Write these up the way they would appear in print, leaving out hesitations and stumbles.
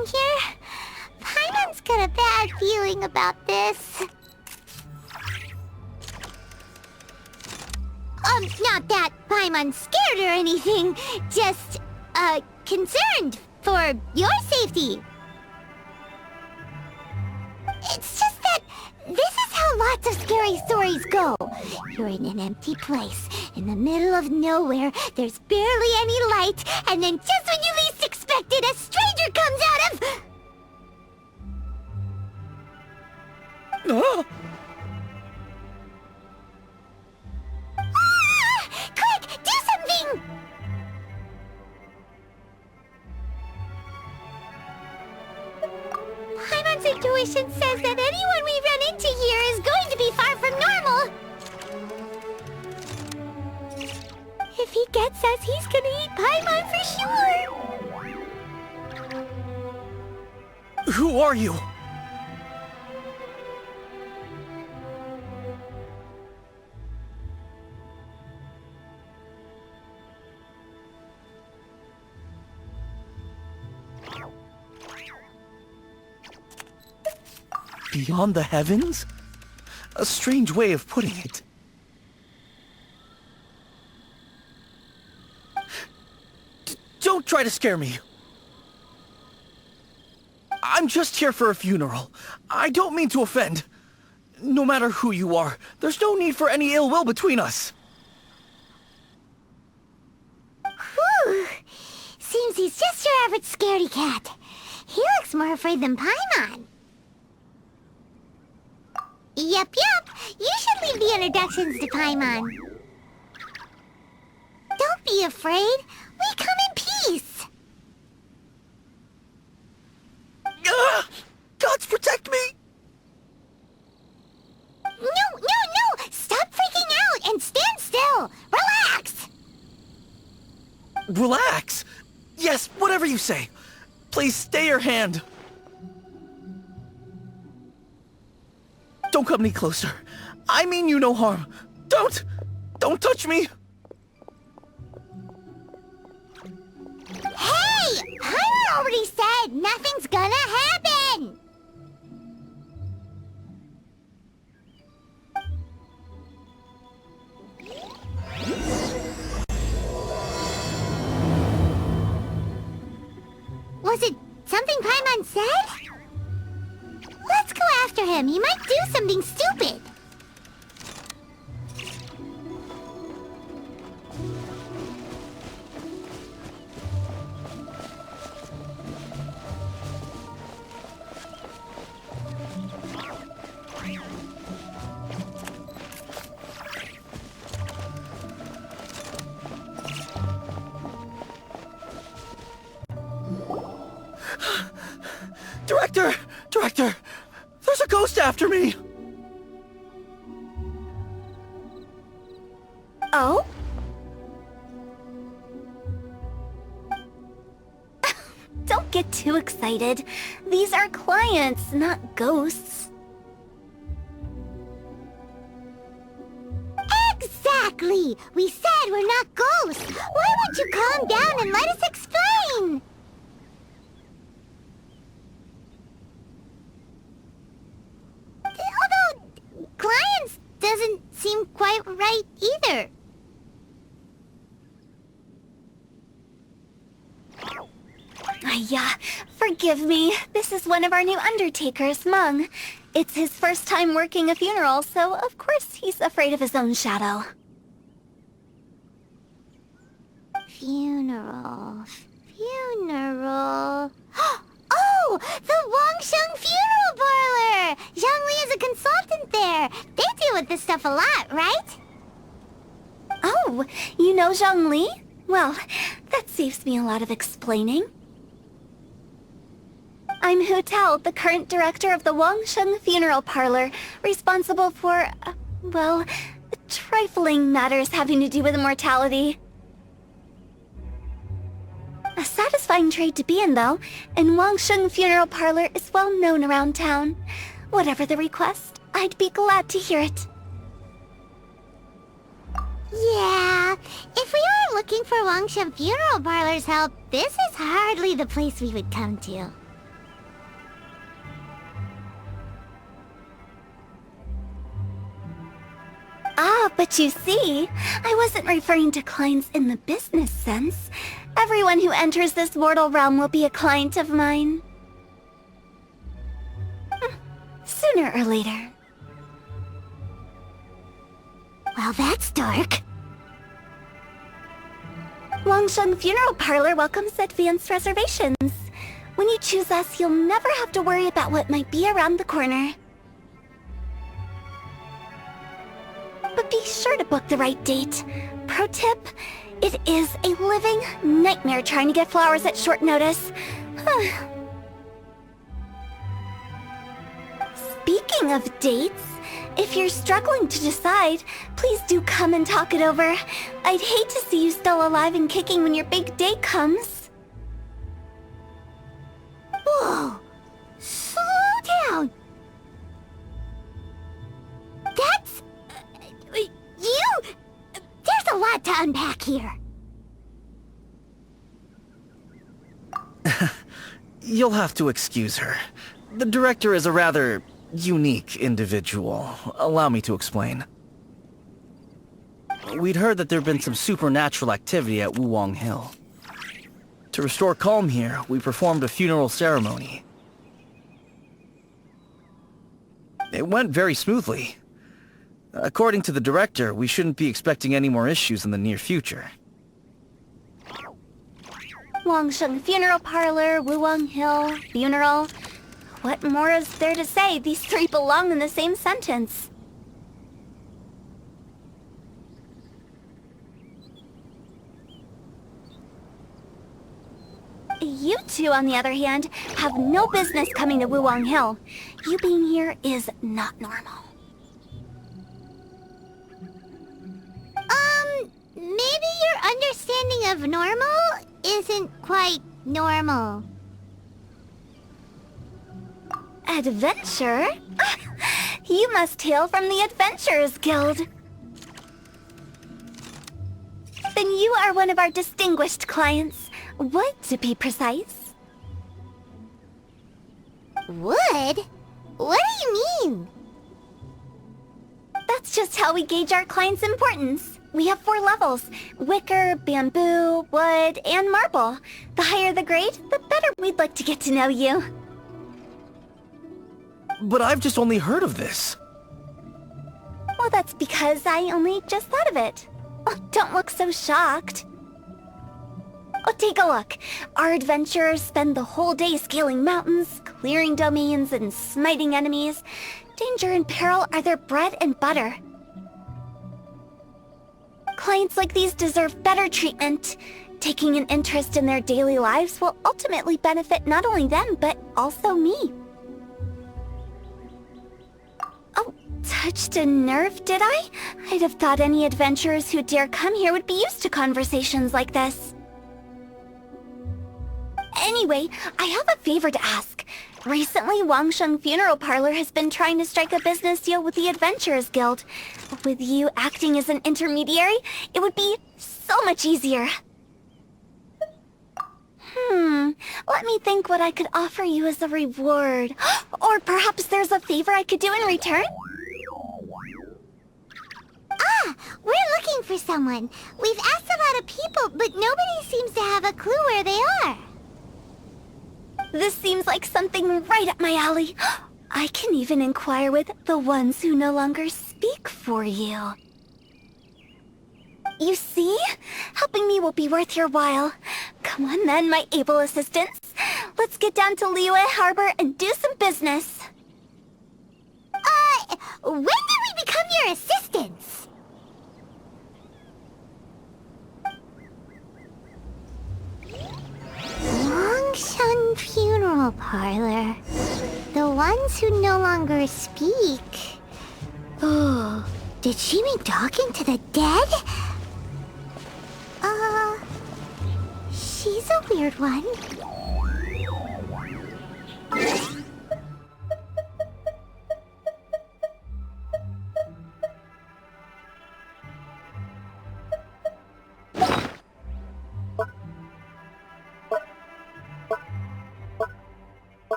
wrong here? Paimon's got a bad feeling about this. Not that Paimon's scared or anything, just, concerned for your safety. It's just that this is how lots of scary stories go. You're in an empty place, in the middle of nowhere, there's barely any light, and then just when you least expect it, a stranger comes out of... Oh! Quick, do something! Paimon's intuition says that anyone we run into here is going to be far from normal. If he gets us, he's gonna eat Paimon for sure. Who are you? Beyond the heavens? A strange way of putting it. Don't try to scare me. I'm just here for a funeral. I don't mean to offend. No matter who you are, there's no need for any ill will between us. Whew. Seems he's just your average scaredy cat. He looks more afraid than Paimon. Yep. You should leave the introductions to Paimon. Don't be afraid. We come in peace. Gods protect me! No! Stop freaking out and stand still. Relax. Relax. Yes, whatever you say. Please stay your hand. Don't come any closer. I mean you no harm. Don't touch me. Hey! Paimon already said nothing's gonna happen! Was it something Paimon said? Let's go after him. He might do something stupid. Director! There's a ghost after me! Oh? Don't get too excited. These are clients, not ghosts. Exactly! We said we're not ghosts! Why won't you calm down and let us explain? Although, clients doesn't seem quite right either. Yeah, forgive me. This is one of our new undertakers, Mung. It's his first time working a funeral, so of course he's afraid of his own shadow. Funeral. Oh! The Wangsheng Funeral Parlor! Zhongli is a consultant there. They deal with this stuff a lot, right? Oh, you know Zhongli? Well, that saves me a lot of explaining. I'm Hu Tao, the current director of the Wangsheng Funeral Parlor, responsible for, well, trifling matters having to do with immortality. A satisfying trade to be in, though, and Wangsheng Funeral Parlor is well known around town. Whatever the request, I'd be glad to hear it. Yeah, if we were looking for Wangsheng Funeral Parlor's help, this is hardly the place we would come to. But you see, I wasn't referring to clients in the business sense. Everyone who enters this mortal realm will be a client of mine. Sooner or later. Well, that's dark. Wangsheng Funeral Parlor welcomes advanced reservations. When you choose us, you'll never have to worry about what might be around the corner. But be sure to book the right date. Pro tip, it is a living nightmare trying to get flowers at short notice. Speaking of dates, if you're struggling to decide, please do come and talk it over. I'd hate to see you still alive and kicking when your big day comes. Whoa! Slow down! That's... you... There's a lot to unpack here. You'll have to excuse her. The director is a rather unique individual. Allow me to explain. We'd heard that there'd been some supernatural activity at Wuwang Hill. To restore calm here, we performed a funeral ceremony. It went very smoothly. According to the director, we shouldn't be expecting any more issues in the near future. Wangsheng Funeral Parlor, Wuwang Hill, funeral. What more is there to say? These three belong in the same sentence. You two, on the other hand, have no business coming to Wuwang Hill. You being here is not normal. Maybe your understanding of normal isn't quite normal. Adventure? You must hail from the Adventurers Guild. Then you are one of our distinguished clients. Wood, to be precise. Wood? What do you mean? That's just how we gauge our clients' importance. We have 4 levels: wicker, bamboo, wood, and marble. The higher the grade, the better we'd like to get to know you. But I've just only heard of this. Well, that's because I only just thought of it. Oh, don't look so shocked. Oh, take a look. Our adventurers spend the whole day scaling mountains, clearing domains, and smiting enemies. Danger and peril are their bread and butter. Clients like these deserve better treatment. Taking an interest in their daily lives will ultimately benefit not only them, but also me. Oh, touched a nerve, did I? I'd have thought any adventurers who dare come here would be used to conversations like this. Anyway, I have a favor to ask. Recently, Wangsheng Funeral Parlor has been trying to strike a business deal with the Adventurers Guild. With you acting as an intermediary, it would be so much easier. Let me think what I could offer you as a reward. Or perhaps there's a favor I could do in return? Ah, we're looking for someone. We've asked a lot of people, but nobody seems to have a clue where they are. This seems like something right up my alley. I can even inquire with the ones who no longer speak for you. You see? Helping me will be worth your while. Come on then, my able assistants. Let's get down to Liyue Harbor and do some business. When did we become your assistants? Wangsheng Funeral Parlor. The ones who no longer speak. Oh, did she mean talking to the dead? She's a weird one.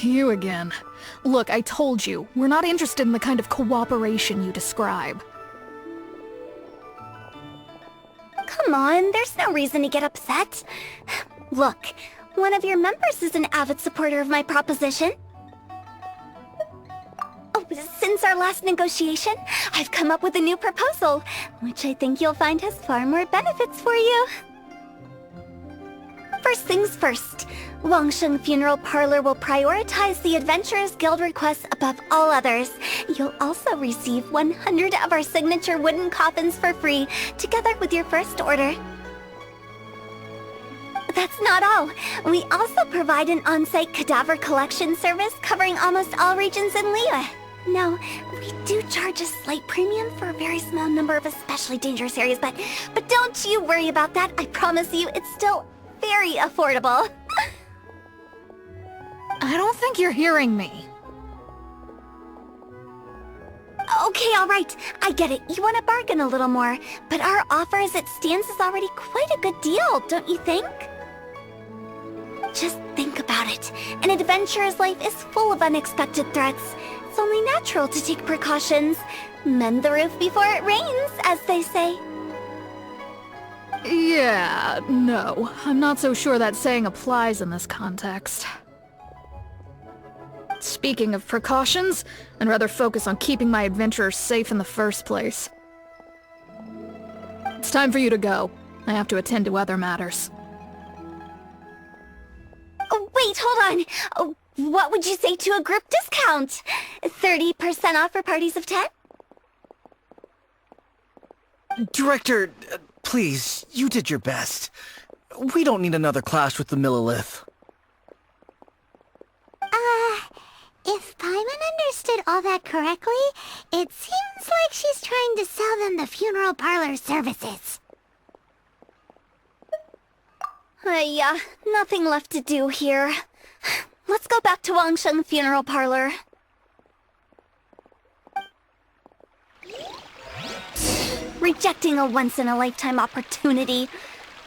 You again. Look, I told you, we're not interested in the kind of cooperation you describe. Come on, there's no reason to get upset. Look, one of your members is an avid supporter of my proposition. Oh, since our last negotiation, I've come up with a new proposal, which I think you'll find has far more benefits for you. First things first, Wangsheng Funeral Parlor will prioritize the Adventurers Guild requests above all others. You'll also receive 100 of our signature wooden coffins for free, together with your first order. That's not all. We also provide an on-site cadaver collection service covering almost all regions in Liyue. Now, we do charge a slight premium for a very small number of especially dangerous areas, but don't you worry about that. I promise you, it's still very affordable. I don't think you're hearing me. Okay, alright. I get it. You want to bargain a little more. But our offer as it stands is already quite a good deal, don't you think? Just think about it. An adventurer's life is full of unexpected threats. It's only natural to take precautions. Mend the roof before it rains, as they say. Yeah, no. I'm not so sure that saying applies in this context. Speaking of precautions, I'd rather focus on keeping my adventurers safe in the first place. It's time for you to go. I have to attend to other matters. Oh, wait, hold on. Oh, what would you say to a group discount? 30% off for parties of 10? Director, please, you did your best. We don't need another clash with the Millilith. If Paimon understood all that correctly, it seems like she's trying to sell them the funeral parlor services. Yeah, nothing left to do here. Let's go back to Wangsheng Funeral Parlor. Rejecting a once-in-a-lifetime opportunity.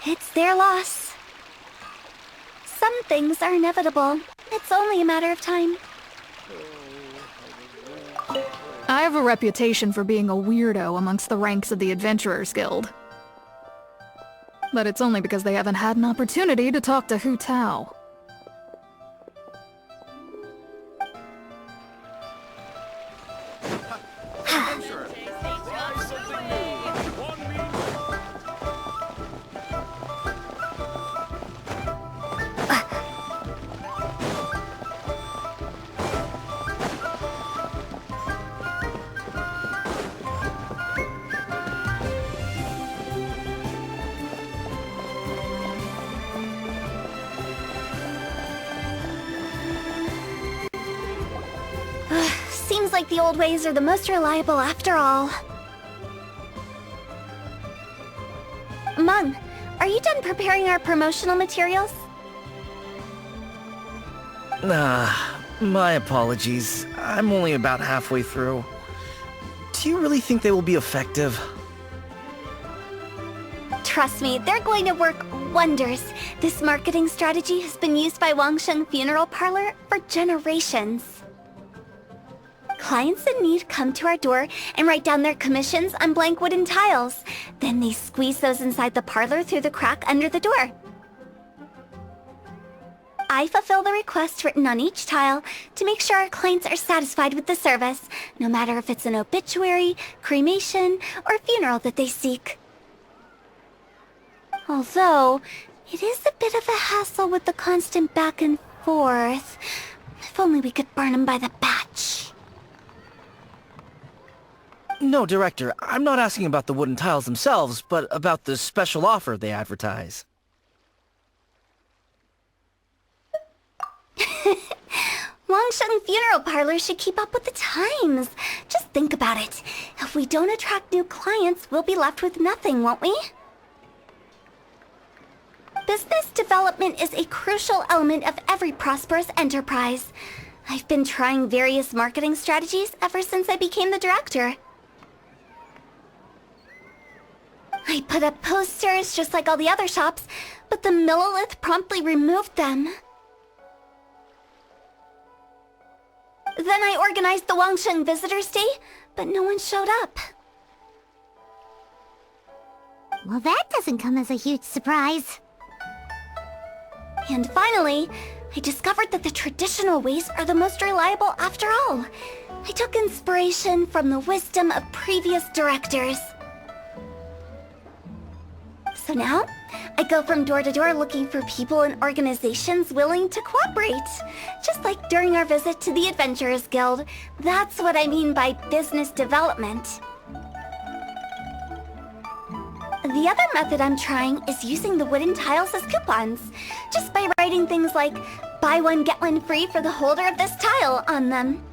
It's their loss. Some things are inevitable. It's only a matter of time. I have a reputation for being a weirdo amongst the ranks of the Adventurers Guild. But it's only because they haven't had an opportunity to talk to Hu Tao. Seems like the old ways are the most reliable after all. Mung, are you done preparing our promotional materials? My apologies. I'm only about halfway through. Do you really think they will be effective? Trust me, they're going to work wonders. This marketing strategy has been used by Wangsheng Funeral Parlor for generations. Clients in need come to our door and write down their commissions on blank wooden tiles. Then they squeeze those inside the parlor through the crack under the door. I fulfill the requests written on each tile to make sure our clients are satisfied with the service, no matter if it's an obituary, cremation, or funeral that they seek. Although, it is a bit of a hassle with the constant back and forth. If only we could burn them by the batch. No, Director, I'm not asking about the wooden tiles themselves, but about the special offer they advertise. Wangsheng Funeral Parlor should keep up with the times. Just think about it. If we don't attract new clients, we'll be left with nothing, won't we? Business development is a crucial element of every prosperous enterprise. I've been trying various marketing strategies ever since I became the director. I put up posters just like all the other shops, but the Millilith promptly removed them. Then I organized the Wangsheng Visitors Day, but no one showed up. Well, that doesn't come as a huge surprise. And finally, I discovered that the traditional ways are the most reliable after all. I took inspiration from the wisdom of previous directors. So now, I go from door to door looking for people and organizations willing to cooperate. Just like during our visit to the Adventurers Guild. That's what I mean by business development. The other method I'm trying is using the wooden tiles as coupons. Just by writing things like, buy one get one free for the holder of this tile on them.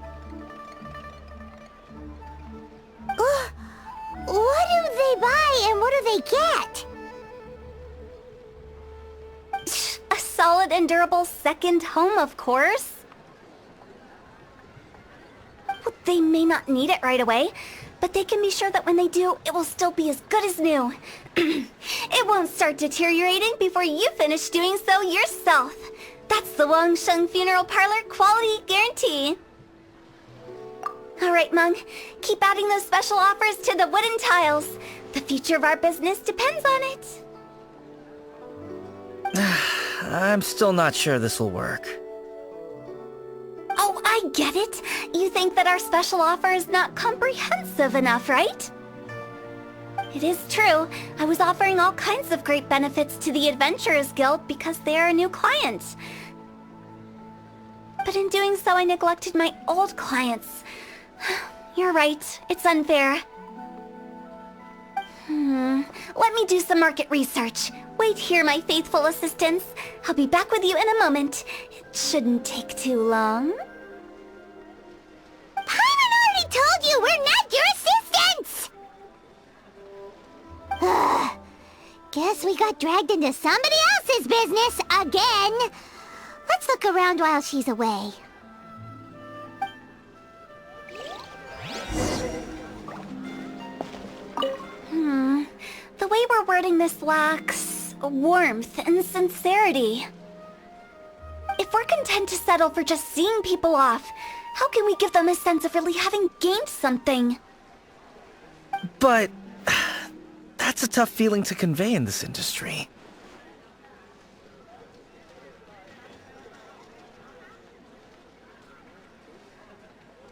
What do they buy and what do they get? A solid and durable second home, of course. Well, they may not need it right away, but they can be sure that when they do, it will still be as good as new. It won't start deteriorating before you finish doing so yourself. That's the Wangsheng Funeral Parlor quality guarantee. Alright, Mung. Keep adding those special offers to the wooden tiles. The future of our business depends on it. I'm still not sure this will work. Oh, I get it. You think that our special offer is not comprehensive enough, right? It is true. I was offering all kinds of great benefits to the Adventurers Guild because they are a new client. But in doing so, I neglected my old clients. You're right. It's unfair. Let me do some market research. Wait here, my faithful assistants. I'll be back with you in a moment. It shouldn't take too long. Paimon already told you we're not your assistants! Guess we got dragged into somebody else's business again. Let's look around while she's away. The way we're wording this lacks warmth and sincerity. If we're content to settle for just seeing people off, how can we give them a sense of really having gained something? But that's a tough feeling to convey in this industry.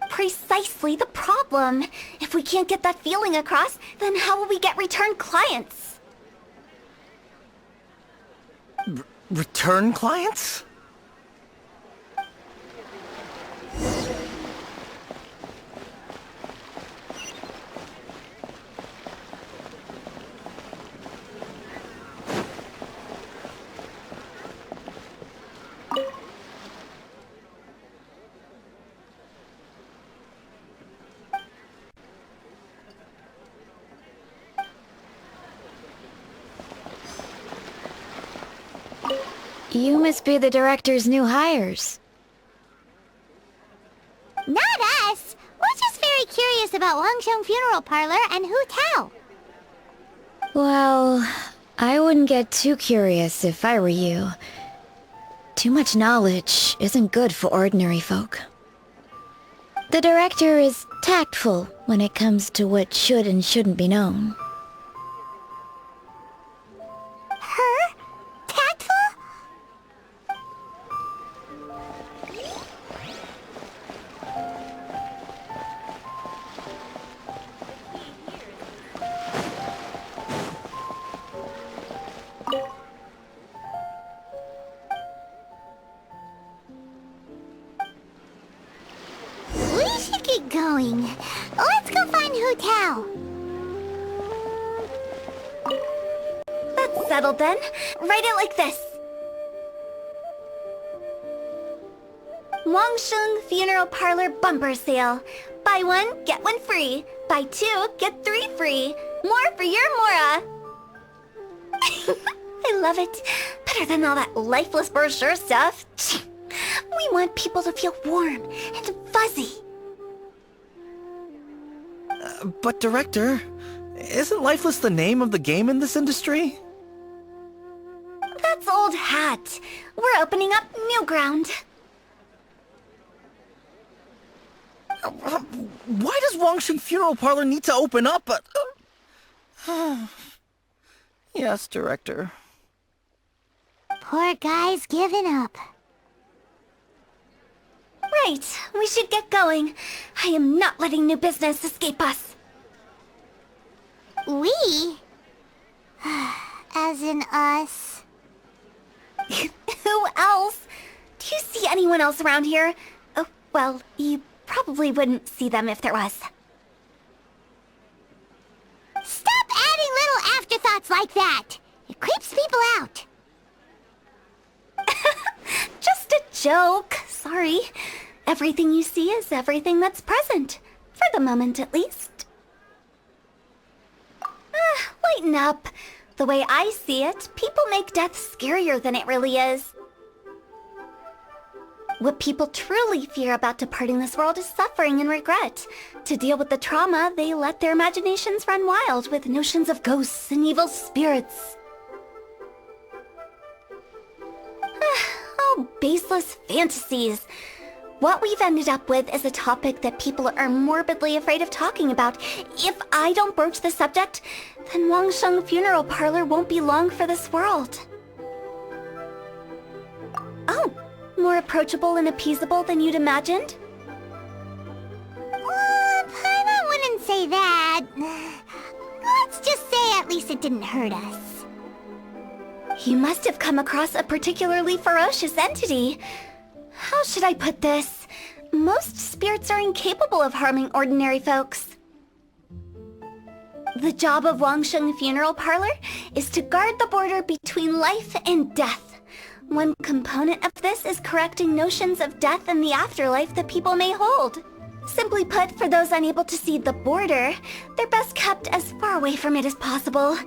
Precisely the problem. If we can't get that feeling across, then how will we get return clients? Return clients? You must be the director's new hires. Not us! We're just very curious about Wangsheng Funeral Parlor and Hu Tao. Well, I wouldn't get too curious if I were you. Too much knowledge isn't good for ordinary folk. The director is tactful when it comes to what should and shouldn't be known. Her? Tactful? We should get going. Let's go find Hu Tao. That's settled then. Write it like this. Wangsheng Funeral Parlor Bumper Sale. Buy one, get one free. Buy two, get three free. More for your Mora. I love it. Better than all that lifeless brochure stuff. We want people to feel warm and fuzzy. But Director, isn't Lifeless the name of the game in this industry? That's old hat. We're opening up new ground. Why does Wangsheng Funeral Parlor need to open up? Yes, Director. Poor guy's giving up. Right, we should get going. I am not letting new business escape us. We? As in us. Who else? Do you see anyone else around here? Oh, well, you probably wouldn't see them if there was. Stop adding little afterthoughts like that! It creeps people out. Just a joke. Sorry. Everything you see is everything that's present. For the moment, at least. Lighten up. The way I see it, people make death scarier than it really is. What people truly fear about departing this world is suffering and regret. To deal with the trauma, they let their imaginations run wild with notions of ghosts and evil spirits. Oh, baseless fantasies. What we've ended up with is a topic that people are morbidly afraid of talking about. If I don't broach the subject, then Wangsheng Funeral Parlor won't be long for this world. Oh, more approachable and appeasable than you'd imagined? I wouldn't say that. Let's just say at least it didn't hurt us. You must have come across a particularly ferocious entity. How should I put this? Most spirits are incapable of harming ordinary folks. The job of Wangsheng Funeral Parlor is to guard the border between life and death. One component of this is correcting notions of death and the afterlife that people may hold. Simply put, for those unable to see the border, they're best kept as far away from it as possible.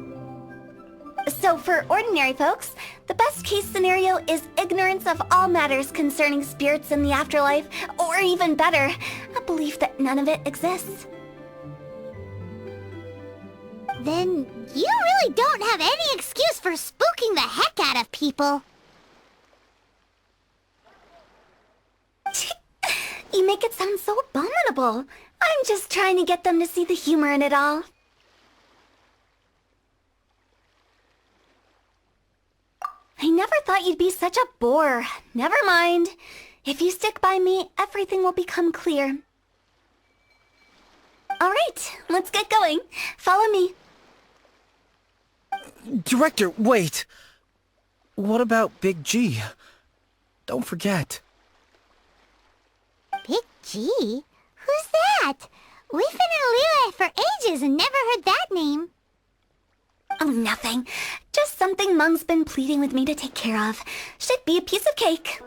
So for ordinary folks, the best case scenario is ignorance of all matters concerning spirits in the afterlife, or even better, a belief that none of it exists. Then you really don't have any excuse for spooking the heck out of people. You make it sound so abominable. I'm just trying to get them to see the humor in it all. I never thought you'd be such a bore. Never mind. If you stick by me, everything will become clear. All right, let's get going. Follow me. Director, wait! What about Big G? Don't forget. Big G? Who's that? We've been in Liyue for ages and never heard that name. Oh, nothing. Just something Mung's been pleading with me to take care of. Should be a piece of cake.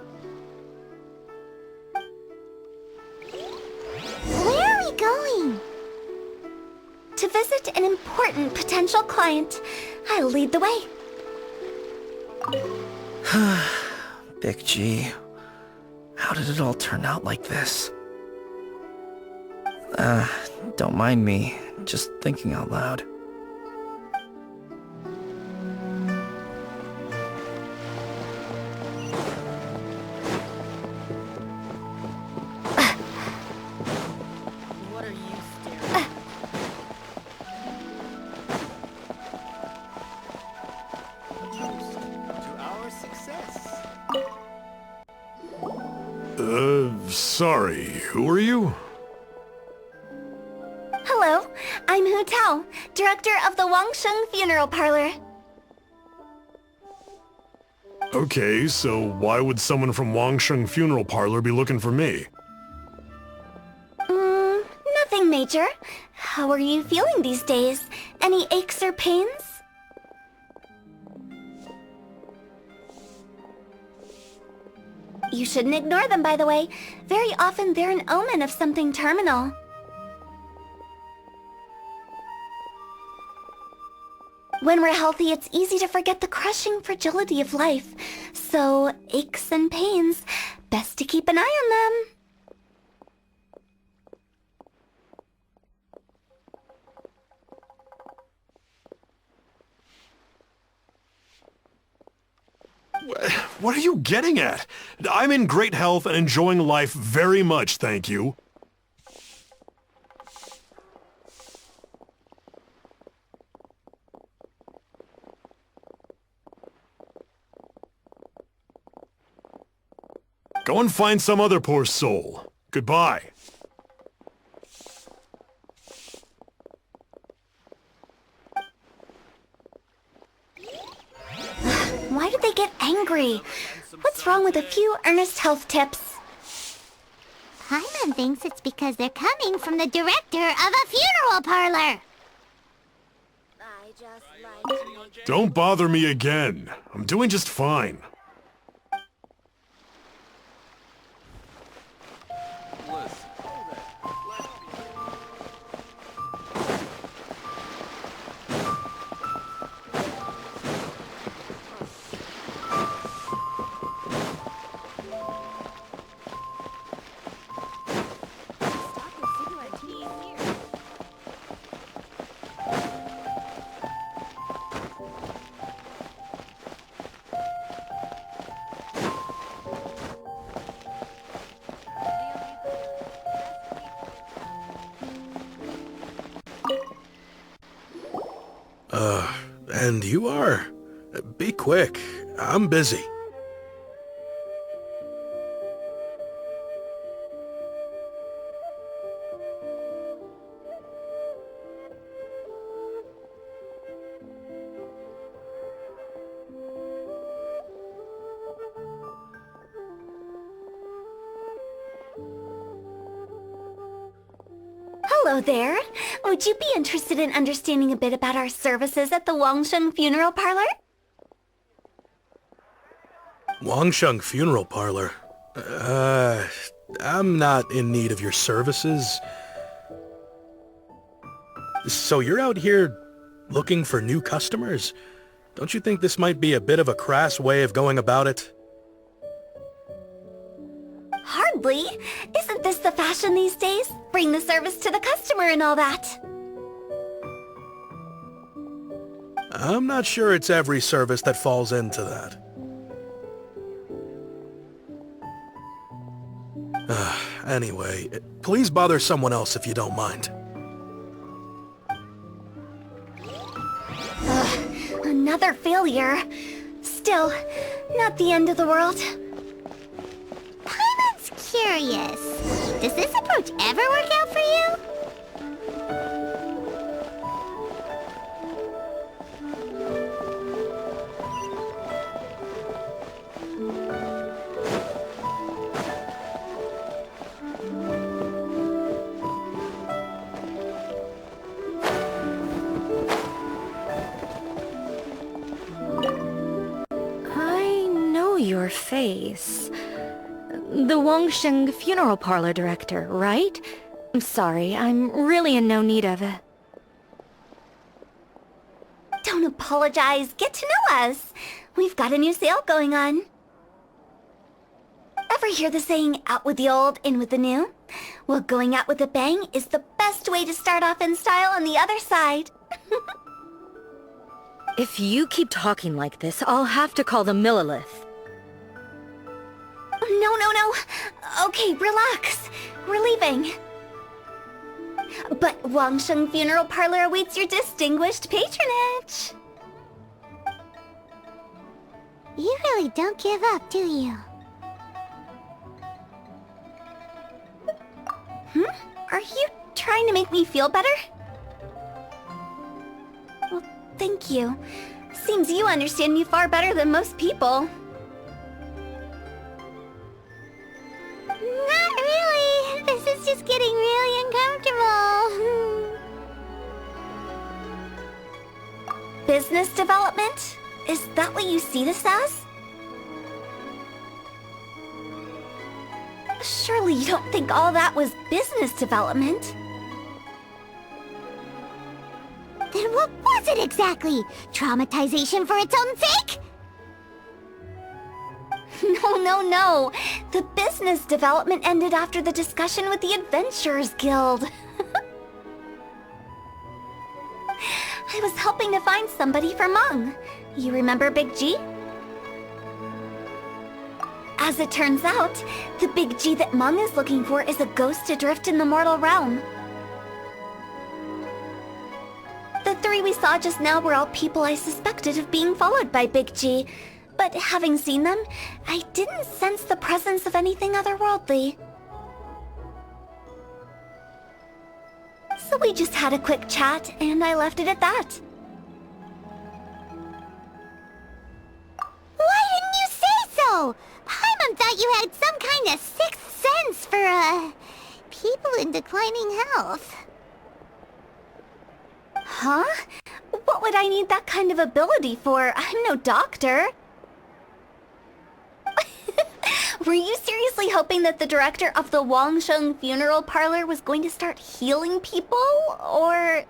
Where are we going? To visit an important potential client. I'll lead the way. Big G. How did it all turn out like this? Don't mind me. Just thinking out loud. What are you staring at? Toast to our success. Sorry, who are you? Hello, I'm Hu Tao, director of the Wangsheng Funeral Parlor. Okay, so why would someone from Wangsheng Funeral Parlor be looking for me? Nothing major. How are you feeling these days? Any aches or pains? You shouldn't ignore them, by the way. Very often they're an omen of something terminal. When we're healthy, it's easy to forget the crushing fragility of life. So, aches and pains, best to keep an eye on them. What are you getting at? I'm in great health and enjoying life very much, thank you. Go and find some other poor soul. Goodbye. Why do they get angry? What's wrong with a few earnest health tips? Paimon thinks it's because they're coming from the director of a funeral parlor. Don't bother me again. I'm doing just fine. And you are? Be quick. I'm busy. Hello there. Would you be interested in understanding a bit about our services at the Wangsheng Funeral Parlor? Wangsheng Funeral Parlor? I'm not in need of your services. So you're out here looking for new customers? Don't you think this might be a bit of a crass way of going about it? Hardly. Isn't this the fashion these days? Bring the service to the customer and all that. I'm not sure it's every service that falls into that. Anyway, please bother someone else if you don't mind. Another failure. Still, not the end of the world. Paimon's curious. Does this approach ever work out for you? I know your face. The Wangsheng Funeral Parlor director, right? I'm sorry, I'm really in no need of it. Don't apologize. Get to know us. We've got a new sale going on. Ever hear the saying, out with the old, in with the new? Well, going out with a bang is the best way to start off in style on the other side. If you keep talking like this, I'll have to call the Millilith. No. Okay, relax. We're leaving. But Wangsheng Funeral Parlor awaits your distinguished patronage. You really don't give up, do you? Are you trying to make me feel better? Well, thank you. Seems you understand me far better than most people. Not really. This is just getting really uncomfortable. Business development? Is that what you see this as? Surely you don't think all that was business development? Then what was it exactly? Traumatization for its own sake? No. The business development ended after the discussion with the Adventurers Guild. I was helping to find somebody for Mung. You remember Big G? As it turns out, the Big G that Mung is looking for is a ghost adrift in the mortal realm. The three we saw just now were all people I suspected of being followed by Big G, but having seen them, I didn't sense the presence of anything otherworldly. So we just had a quick chat, and I left it at that. Why didn't you say so? Paimon thought you had some kind of sixth sense for, people in declining health. Huh? What would I need that kind of ability for? I'm no doctor. Were you seriously hoping that the director of the Wangsheng funeral parlor was going to start healing people, or...?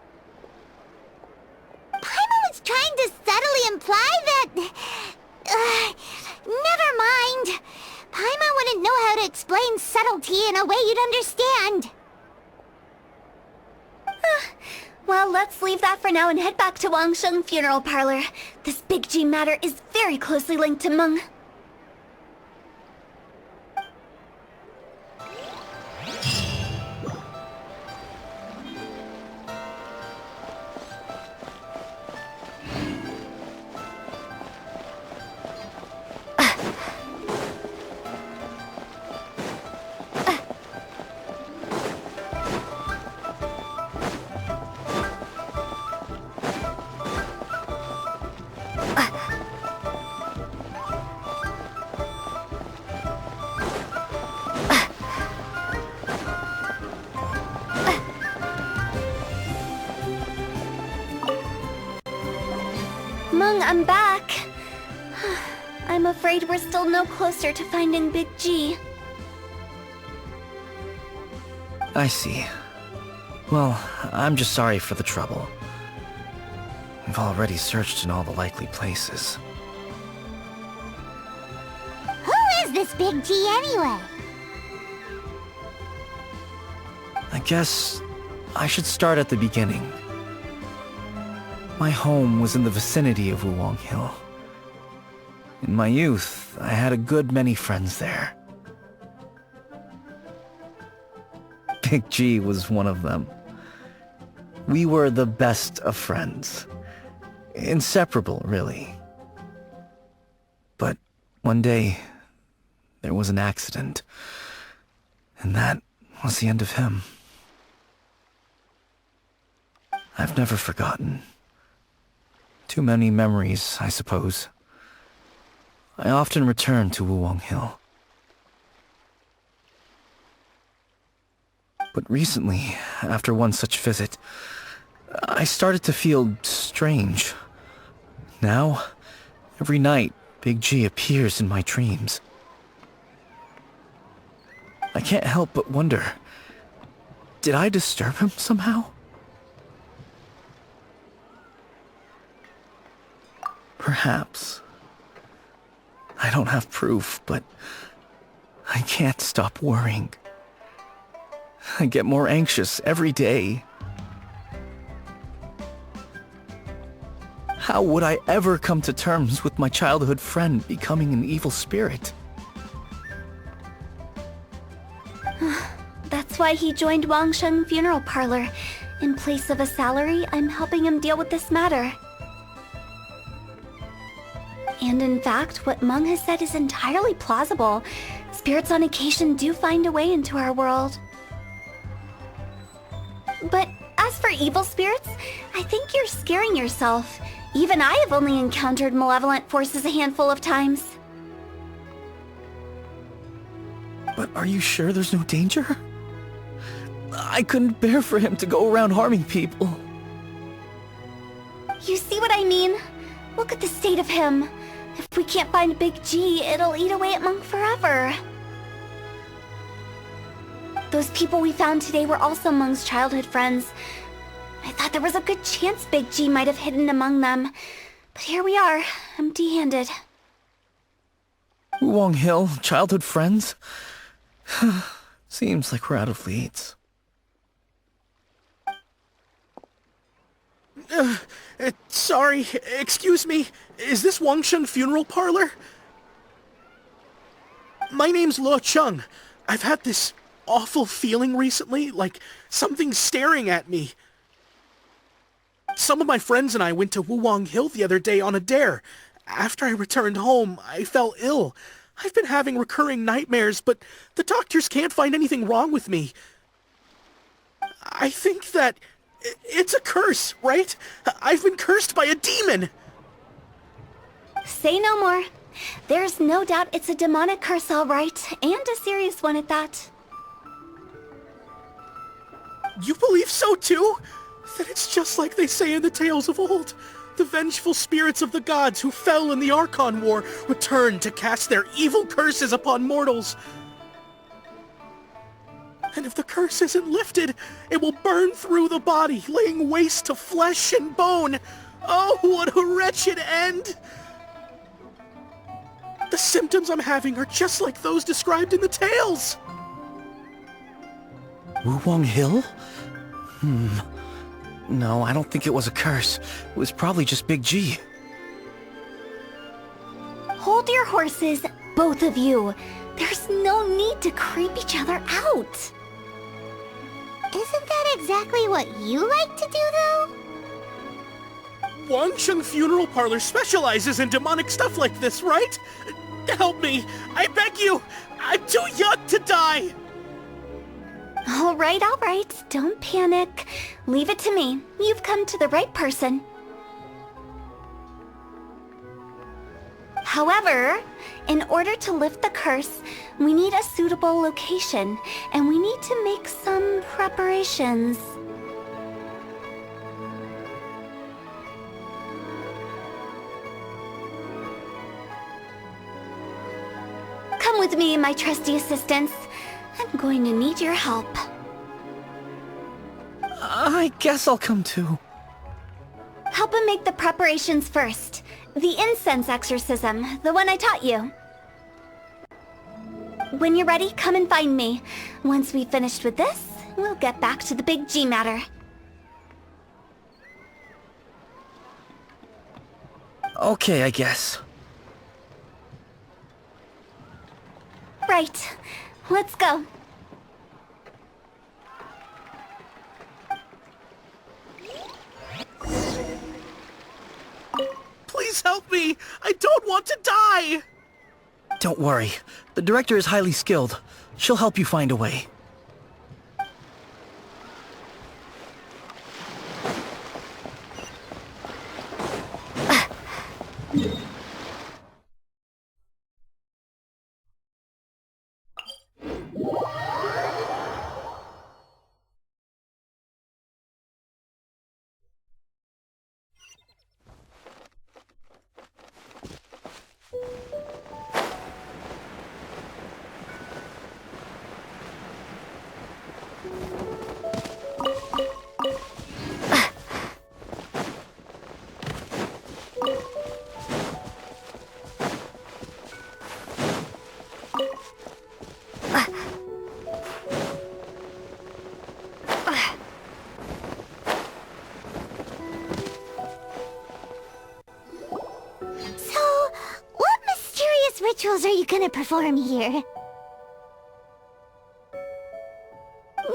Paimon was trying to subtly imply that... never mind. Paimon wouldn't know how to explain subtlety in a way you'd understand. Well, let's leave that for now and head back to Wangsheng funeral parlor. This Big G matter is very closely linked to Meng. Meng, I'm back. I'm afraid we're still no closer to finding Big G. I see. Well, I'm just sorry for the trouble. We've already searched in all the likely places. Who is this Big G anyway? I guess I should start at the beginning. My home was in the vicinity of Wuwang Hill. In my youth, I had a good many friends there. Big G was one of them. We were the best of friends. Inseparable, really. But one day, there was an accident. And that was the end of him. I've never forgotten. Too many memories, I suppose. I often return to Wuwang Hill. But recently, after one such visit, I started to feel strange. Now, every night, Big G appears in my dreams. I can't help but wonder, did I disturb him somehow? Perhaps. I don't have proof, but I can't stop worrying. I get more anxious every day. How would I ever come to terms with my childhood friend becoming an evil spirit? That's why he joined Wangsheng funeral parlor. In place of a salary, I'm helping him deal with this matter. And in fact, what Meng has said is entirely plausible. Spirits on occasion do find a way into our world. But as for evil spirits, I think you're scaring yourself. Even I have only encountered malevolent forces a handful of times. But are you sure there's no danger? I couldn't bear for him to go around harming people. You see what I mean? Look at the state of him. If we can't find Big G, it'll eat away at Monk forever. Those people we found today were also amongst childhood friends. I thought there was a good chance Big G might have hidden among them. But here we are, empty-handed. Wong Hill, childhood friends? Seems like we're out of leads. Sorry, excuse me. Is this Wangsheng Funeral Parlor? My name's Luo Chung. I've had this awful feeling recently, like something's staring at me. Some of my friends and I went to Wuwang Hill the other day on a dare. After I returned home, I fell ill. I've been having recurring nightmares, but the doctors can't find anything wrong with me. I think that it's a curse, right? I've been cursed by a demon! Say no more. There's no doubt it's a demonic curse, all right, and a serious one at that. You believe so too? That it's just like they say in the tales of old. The vengeful spirits of the gods who fell in the Archon War return to cast their evil curses upon mortals. And if the curse isn't lifted, it will burn through the body, laying waste to flesh and bone. Oh, what a wretched end! The symptoms I'm having are just like those described in the tales. Wuwang Hill? No, I don't think it was a curse. It was probably just Big G. Hold your horses, both of you. There's no need to creep each other out. Isn't that exactly what you like to do, though? Wangsheng Funeral Parlor specializes in demonic stuff like this, right? Help me! I beg you! I'm too young to die! All right, don't panic. Leave it to me. You've come to the right person. However, in order to lift the curse, we need a suitable location, and we need to make some preparations. Come with me, my trusty assistants. I'm going to need your help. I guess I'll come too. Help him make the preparations first. The incense exorcism, the one I taught you. When you're ready, come and find me. Once we've finished with this, we'll get back to the Big G matter. Okay, I guess. Right. Let's go. Please help me! I don't want to die! Don't worry. The director is highly skilled. She'll help you find a way. Rituals are you gonna perform here?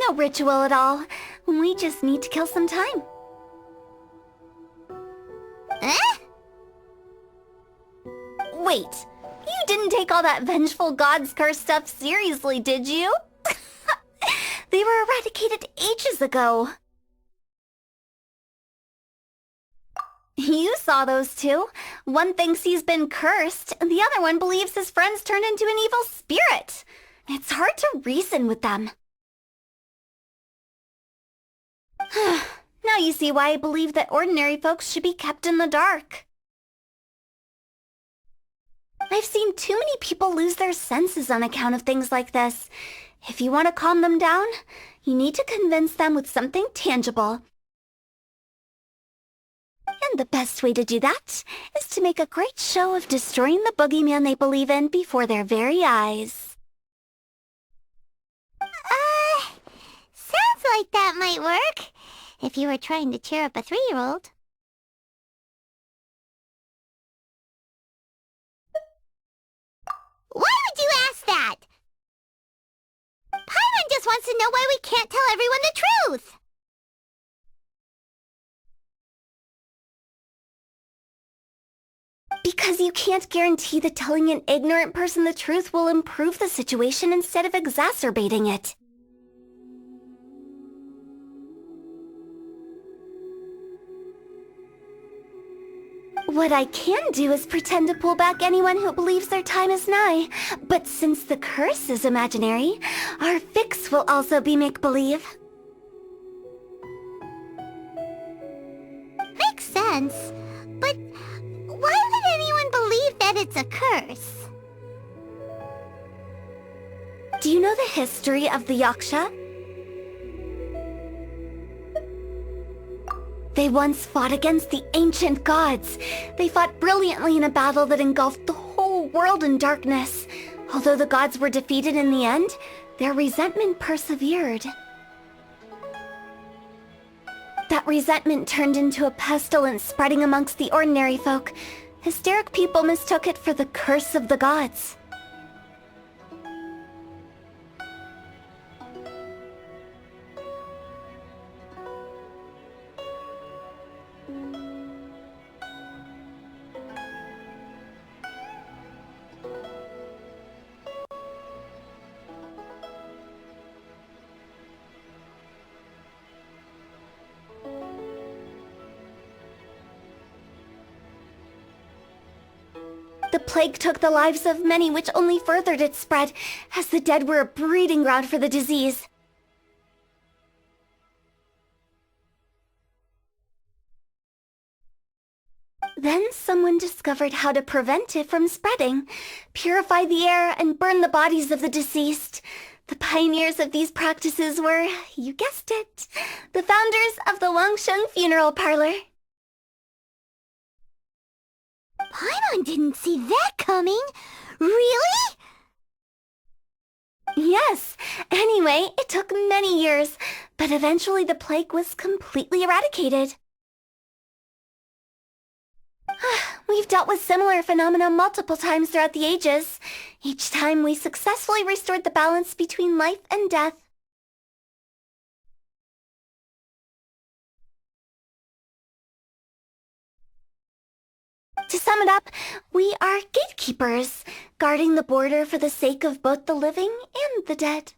No ritual at all. We just need to kill some time. Eh? Wait, you didn't take all that vengeful God's curse stuff seriously, did you? They were eradicated ages ago. You saw those two. One thinks he's been cursed, and the other one believes his friends turned into an evil spirit. It's hard to reason with them. Now you see why I believe that ordinary folks should be kept in the dark. I've seen too many people lose their senses on account of things like this. If you want to calm them down, you need to convince them with something tangible. And the best way to do that is to make a great show of destroying the boogeyman they believe in before their very eyes. Sounds like that might work. If you were trying to cheer up a 3-year-old. Why would you ask that? Paimon just wants to know why we can't tell everyone the truth. Because you can't guarantee that telling an ignorant person the truth will improve the situation instead of exacerbating it. What I can do is pretend to pull back anyone who believes their time is nigh. But since the curse is imaginary, our fix will also be make-believe. Makes sense. But why would anyone believe that it's a curse? Do you know the history of the Yaksha? They once fought against the ancient gods. They fought brilliantly in a battle that engulfed the whole world in darkness. Although the gods were defeated in the end, their resentment persevered. That resentment turned into a pestilence spreading amongst the ordinary folk. Hysteric people mistook it for the curse of the gods. The plague took the lives of many, which only furthered its spread, as the dead were a breeding ground for the disease. Then someone discovered how to prevent it from spreading, purify the air, and burn the bodies of the deceased. The pioneers of these practices were, you guessed it, the founders of the Wangsheng Funeral Parlor. Paimon didn't see that coming. Really? Yes. Anyway, it took many years, but eventually the plague was completely eradicated. We've dealt with similar phenomena multiple times throughout the ages. Each time we successfully restored the balance between life and death. To sum it up, we are gatekeepers, guarding the border for the sake of both the living and the dead.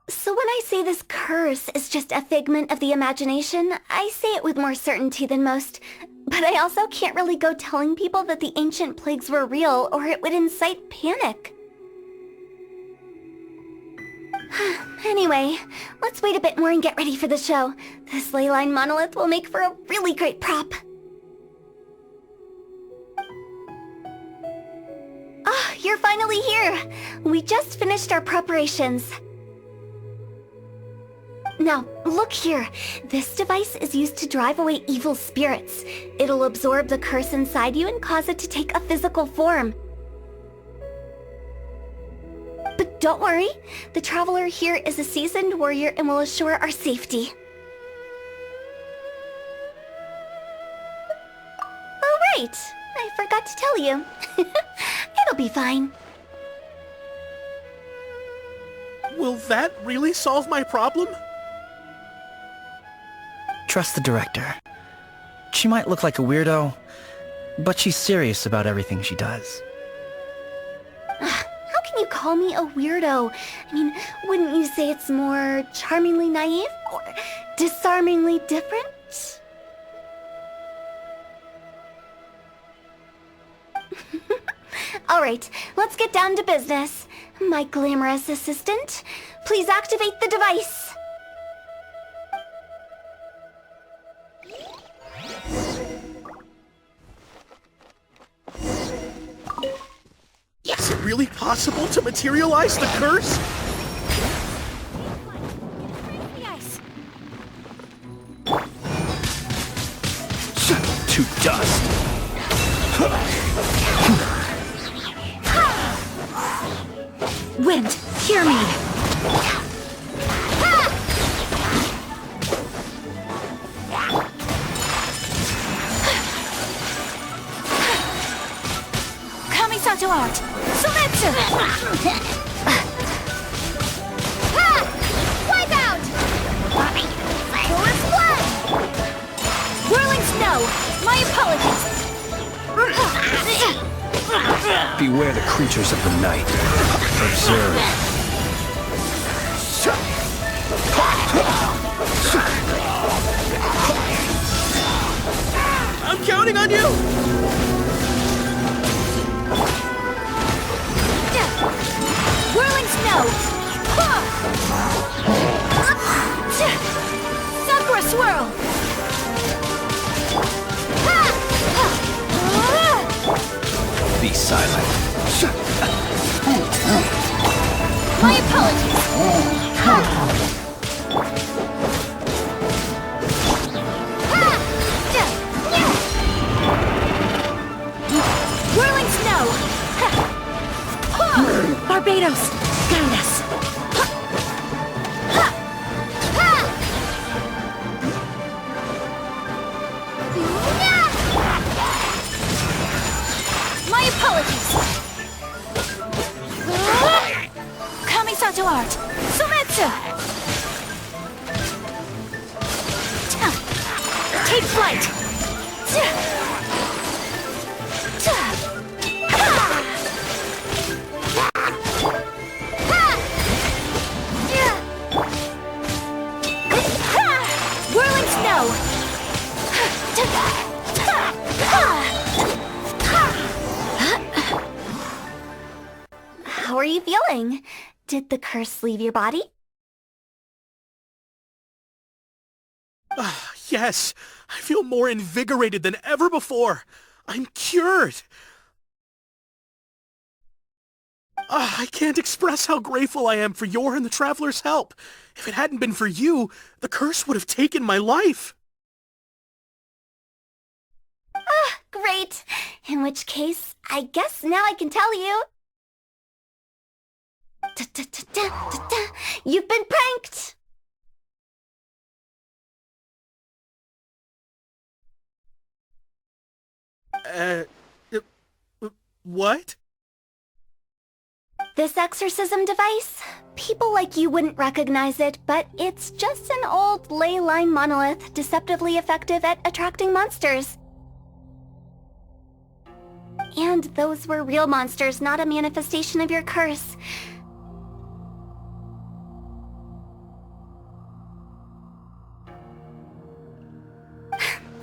So when I say this curse is just a figment of the imagination, I say it with more certainty than most. But I also can't really go telling people that the ancient plagues were real, or it would incite panic. Anyway, let's wait a bit more and get ready for the show. This ley line monolith will make for a really great prop. Ah, you're finally here! We just finished our preparations. Now, look here. This device is used to drive away evil spirits. It'll absorb the curse inside you and cause it to take a physical form. But don't worry, the Traveler here is a seasoned warrior and will assure our safety. Oh right, I forgot to tell you. It'll be fine. Will that really solve my problem? Trust the director. She might look like a weirdo, but she's serious about everything she does. How can you call me a weirdo? I mean, wouldn't you say it's more charmingly naive or disarmingly different? Alright, let's get down to business. My glamorous assistant, please activate the device. possible to materialize the curse? Yes. To dust. Wind, hear me! Kamisato art! Sumetsu! Wipe out! Forest blood! Whirling snow! My apologies! Beware the creatures of the night. Observe. I'm counting on you! Whirling snow! Sakura swirl! Be silent. My apologies! Whirling snow! Barbados, guide us! My apologies! Kamisato art! Sumetsu! Take flight! Whirling snow! How are you feeling? Did the curse leave your body? Yes, I feel more invigorated than ever before. I'm cured. I can't express how grateful I am for your and the Traveler's help. If it hadn't been for you, the curse would have taken my life. Great. In which case, I guess now I can tell you. You've been pranked! What? This exorcism device? People like you wouldn't recognize it, but it's just an old ley line monolith deceptively effective at attracting monsters. And those were real monsters, not a manifestation of your curse.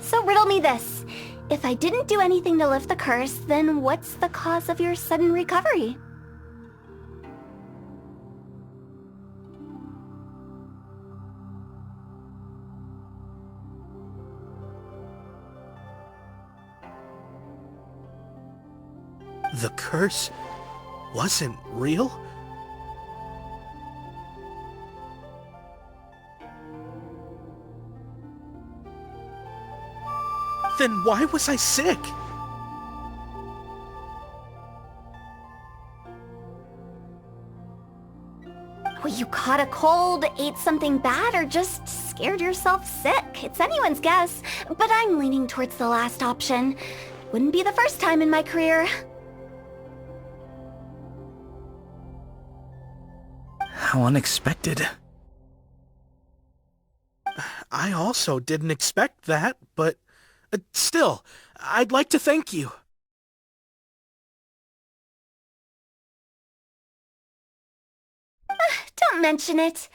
So riddle me this. If I didn't do anything to lift the curse, then what's the cause of your sudden recovery? The curse wasn't real? Then why was I sick? Well, you caught a cold, ate something bad, or just scared yourself sick. It's anyone's guess, but I'm leaning towards the last option. Wouldn't be the first time in my career. How unexpected. I also didn't expect that, but still, I'd like to thank you. Don't mention it.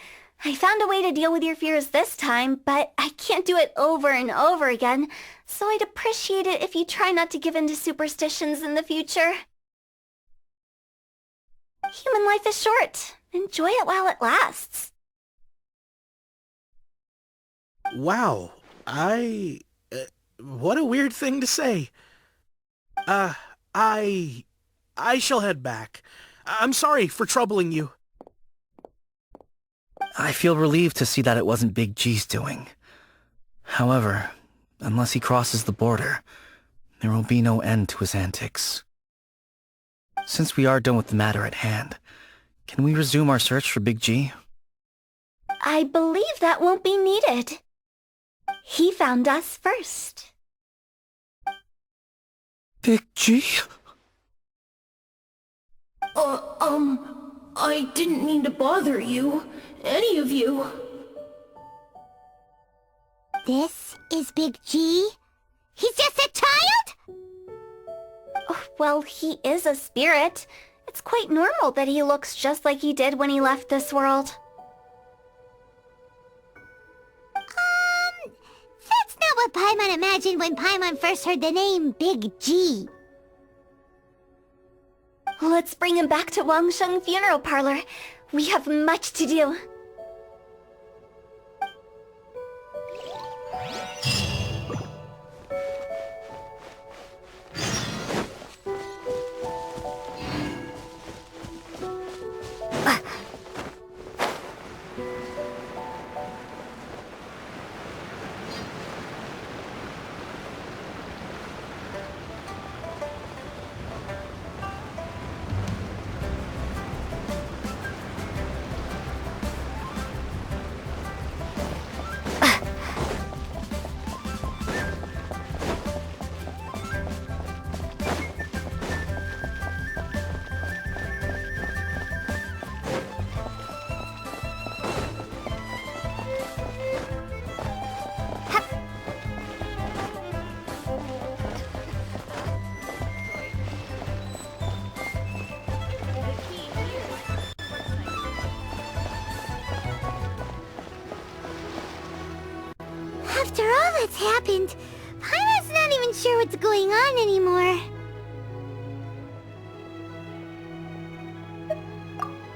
I found a way to deal with your fears this time, but I can't do it over and over again, so I'd appreciate it if you try not to give in to superstitions in the future. Human life is short. Enjoy it while it lasts. Wow, what a weird thing to say. I shall head back. I'm sorry for troubling you. I feel relieved to see that it wasn't Big G's doing. However, unless he crosses the border, there will be no end to his antics. Since we are done with the matter at hand, can we resume our search for Big G? I believe that won't be needed. He found us first. Big G? I didn't mean to bother you. Any of you. This is Big G? He's just a child? Oh, well, he is a spirit. It's quite normal that he looks just like he did when he left this world. That's not what Paimon imagined when Paimon first heard the name Big G. Let's bring him back to Wangsheng Funeral Parlor. We have much to do. After all that's happened, Paimon's not even sure what's going on anymore.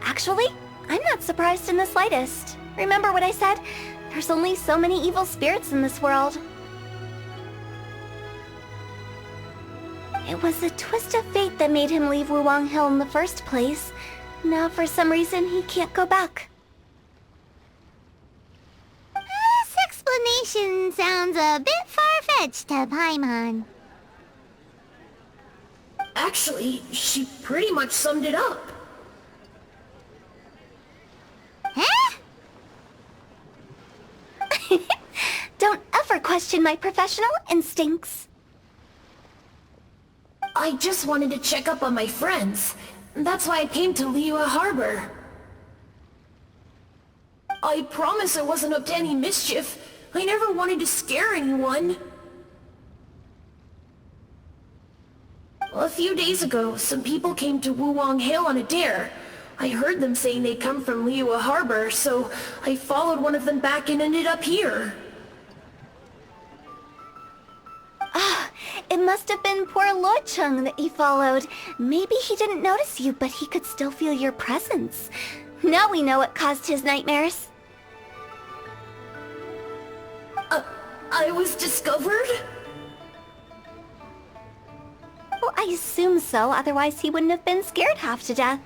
Actually, I'm not surprised in the slightest. Remember what I said? There's only so many evil spirits in this world. It was a twist of fate that made him leave Wuwang Hill in the first place. Now for some reason he can't go back. This explanation sounds a bit far-fetched to Paimon. Actually, she pretty much summed it up. Huh? Don't ever question my professional instincts. I just wanted to check up on my friends. That's why I came to Liyue Harbor. I promise I wasn't up to any mischief. I never wanted to scare anyone. A few days ago, some people came to Wuwang Hill on a dare. I heard them saying they'd come from Liyue Harbor, so I followed one of them back and ended up here. It must have been poor Lord Chung that you followed. Maybe he didn't notice you, but he could still feel your presence. Now we know what caused his nightmares. I was discovered? Well, I assume so, otherwise he wouldn't have been scared half to death.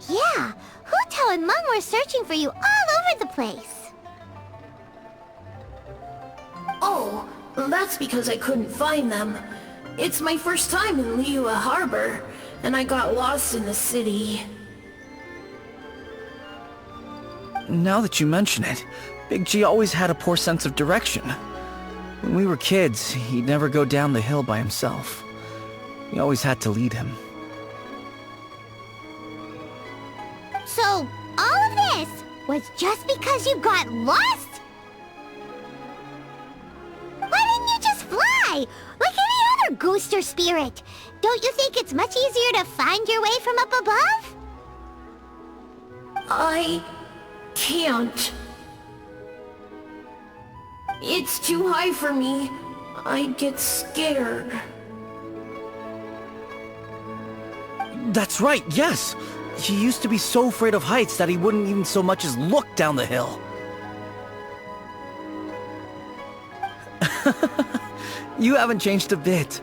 Yeah, Hu Tao and Meng were searching for you all over the place. Oh, that's because I couldn't find them. It's my first time in Liyue Harbor, and I got lost in the city. Now that you mention it, Big G always had a poor sense of direction. When we were kids, he'd never go down the hill by himself. We always had to lead him. So, all of this was just because you got lost? Why didn't you just fly? Like any other ghost or spirit? Don't you think it's much easier to find your way from up above? I can't. It's too high for me. I'd get scared. That's right, yes! He used to be so afraid of heights that he wouldn't even so much as look down the hill. You haven't changed a bit.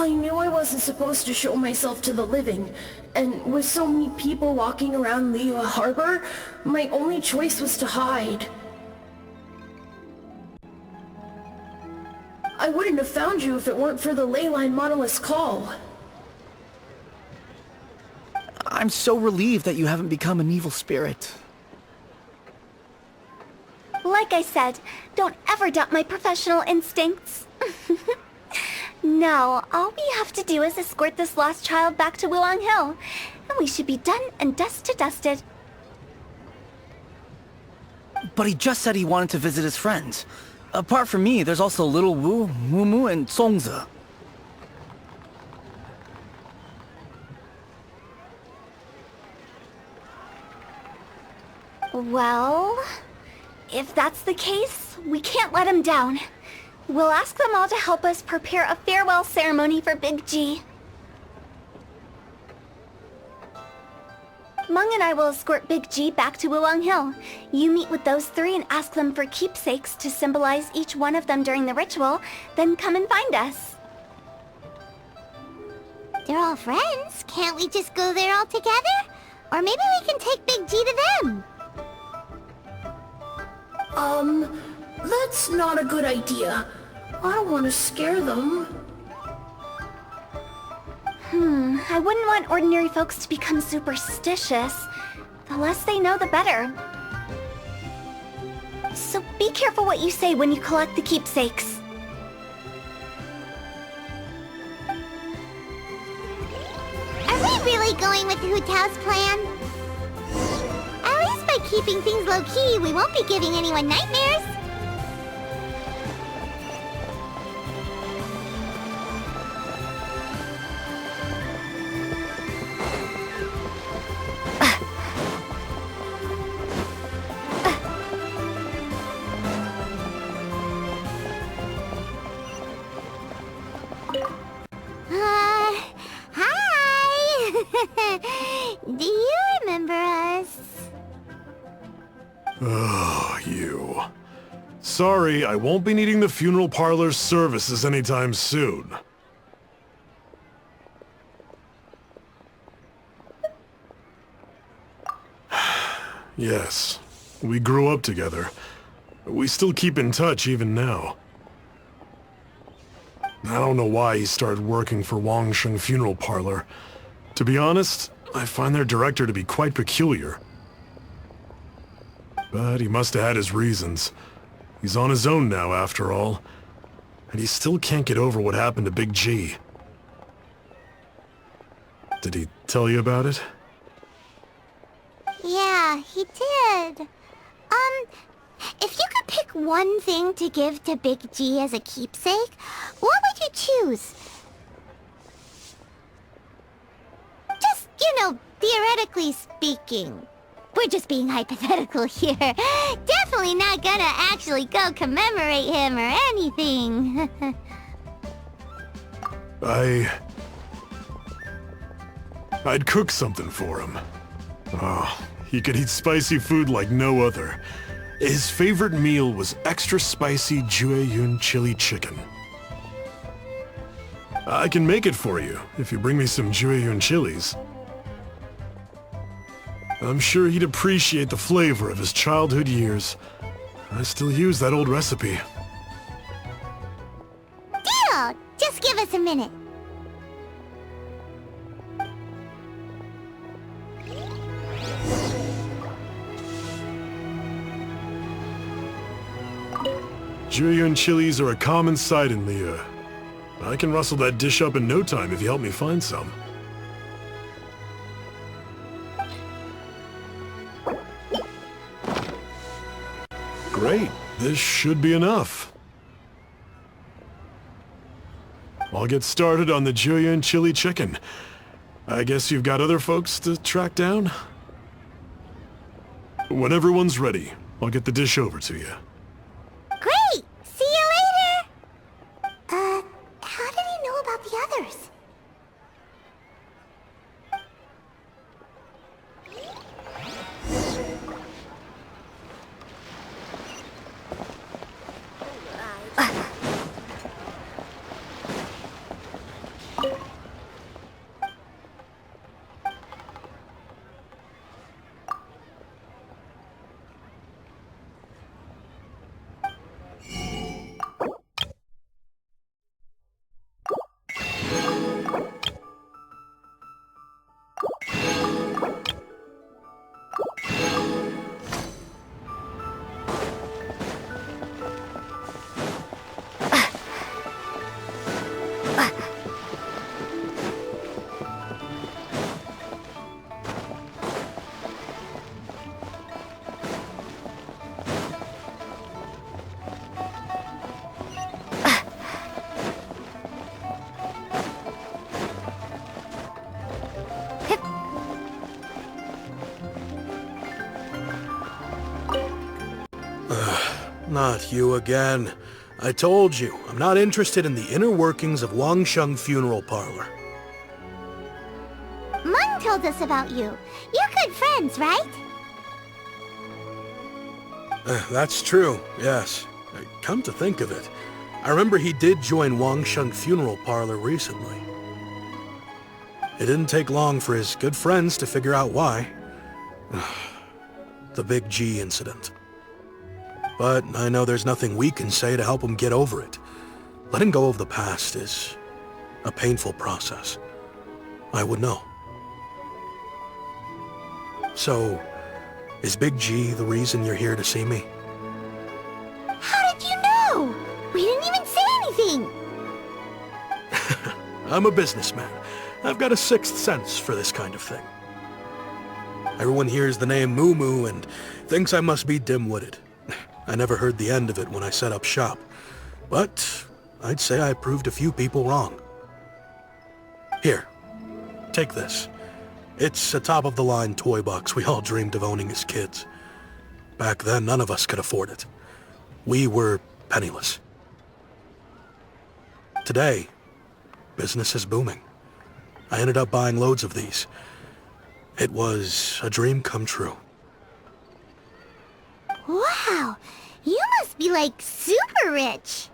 I knew I wasn't supposed to show myself to the living, and with so many people walking around Liyue Harbor, my only choice was to hide. I wouldn't have found you if it weren't for the Leyline Monolith's call. I'm so relieved that you haven't become an evil spirit. Like I said, don't ever doubt my professional instincts. Now, all we have to do is escort this lost child back to Wuong Hill, and we should be done and dust to dusted. But he just said he wanted to visit his friends. Apart from me, there's also Little Wu, Mumu, and Songze. Well, if that's the case, we can't let him down. We'll ask them all to help us prepare a farewell ceremony for Big G. Mung and I will escort Big G back to Wuong Hill. You meet with those three and ask them for keepsakes to symbolize each one of them during the ritual, then come and find us. They're all friends. Can't we just go there all together? Or maybe we can take Big G to them. That's not a good idea. I don't want to scare them. I wouldn't want ordinary folks to become superstitious. The less they know, the better. So be careful what you say when you collect the keepsakes. Are we really going with Hu Tao's plan? At least by keeping things low-key, we won't be giving anyone nightmares. Hi! Do you remember us? Oh, you. Sorry, I won't be needing the funeral parlor's services anytime soon. Yes, we grew up together. We still keep in touch even now. I don't know why he started working for Wangsheng Funeral Parlor. To be honest, I find their director to be quite peculiar. But he must have had his reasons. He's on his own now, after all. And he still can't get over what happened to Big G. Did he tell you about it? Yeah, he did. If you could pick one thing to give to Big G as a keepsake, what would you choose? Just, theoretically speaking. We're just being hypothetical here. Definitely not gonna actually go commemorate him or anything. I'd cook something for him. Oh, he could eat spicy food like no other. His favorite meal was extra spicy Jueyun chili chicken. I can make it for you, if you bring me some Jueyun chilies. I'm sure he'd appreciate the flavor of his childhood years. I still use that old recipe. Deal! Just give us a minute. Jueyun chilies are a common sight in Liyue. I can rustle that dish up in no time if you help me find some. Great, this should be enough. I'll get started on the Jueyun chili chicken. I guess you've got other folks to track down? When everyone's ready, I'll get the dish over to you. Great! See you later! How did he know about the others? Not you again. I told you, I'm not interested in the inner workings of Wangsheng Funeral Parlor. Mung told us about you. You're good friends, right? That's true, yes. Come to think of it, I remember he did join Wangsheng Funeral Parlor recently. It didn't take long for his good friends to figure out why. The Big G incident. But I know there's nothing we can say to help him get over it. Letting go of the past is a painful process. I would know. So, is Big G the reason you're here to see me? How did you know? We didn't even say anything. I'm a businessman. I've got a sixth sense for this kind of thing. Everyone hears the name Moo Moo and thinks I must be dim-witted. I never heard the end of it when I set up shop. But I'd say I proved a few people wrong. Here, take this. It's a top-of-the-line toy box we all dreamed of owning as kids. Back then, none of us could afford it. We were penniless. Today, business is booming. I ended up buying loads of these. It was a dream come true. Wow, you must be like super rich.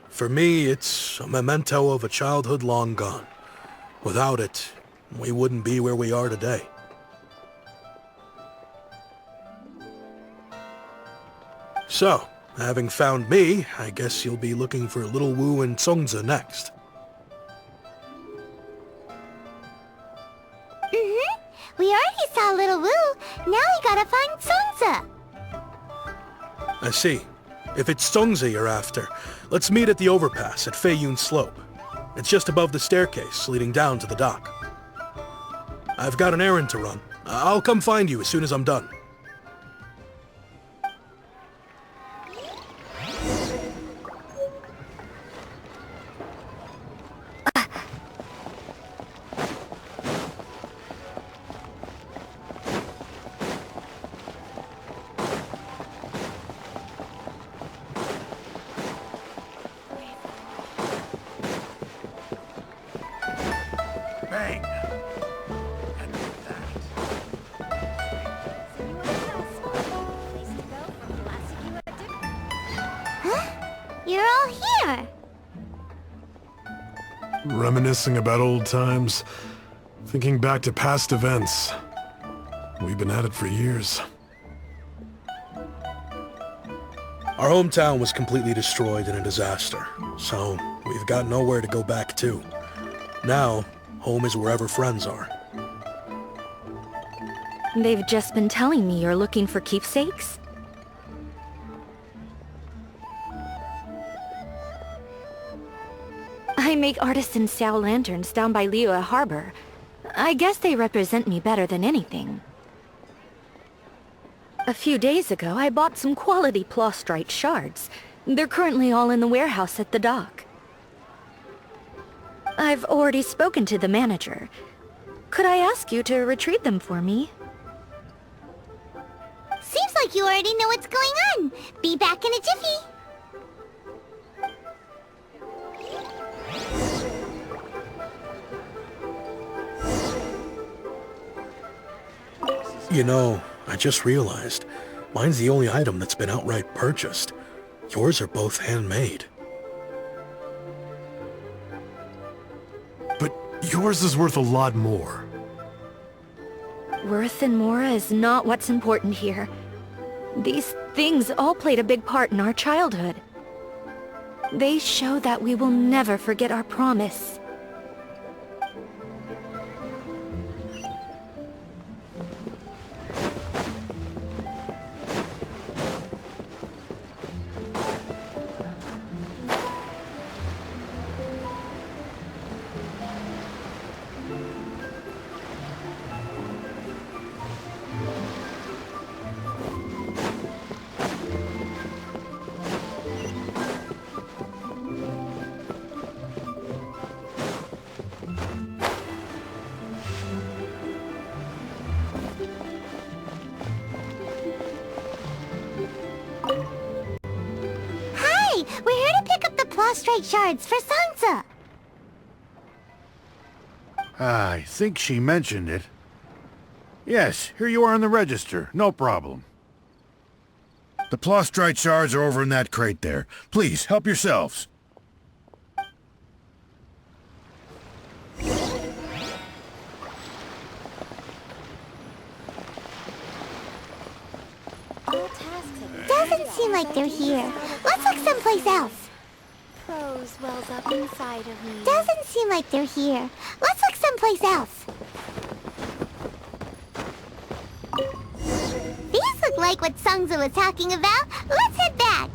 For me, it's a memento of a childhood long gone. Without it, we wouldn't be where we are today. So, having found me, I guess you'll be looking for Little Wu and Songza next. We already saw Little Wu. Now we gotta find Songza. I see. If it's Songza you're after, let's meet at the overpass at Feiyun Slope. It's just above the staircase leading down to the dock. I've got an errand to run. I'll come find you as soon as I'm done. Bang! You're all here. Reminiscing about old times, thinking back to past events. We've been at it for years. Our hometown was completely destroyed in a disaster, so we've got nowhere to go back to. Now, home is wherever friends are. They've just been telling me you're looking for keepsakes? I make artisan Sao lanterns down by Liyue Harbor. I guess they represent me better than anything. A few days ago, I bought some quality plastrite shards. They're currently all in the warehouse at the dock. I've already spoken to the manager. Could I ask you to retrieve them for me? Seems like you already know what's going on. Be back in a jiffy. You know, I just realized, mine's the only item that's been outright purchased. Yours are both handmade. But yours is worth a lot more. Worth and more is not what's important here. These things all played a big part in our childhood. They show that we will never forget our promise. prostrate shards for Sansa. I think she mentioned it. Yes, here you are on the register. No problem. The prostrate shards are over in that crate there. Please, help yourselves. Doesn't seem like they're here. Let's look someplace else. Prose wells up inside of me. Doesn't seem like they're here. Let's look someplace else. These look like what Sangza was talking about. Let's head back.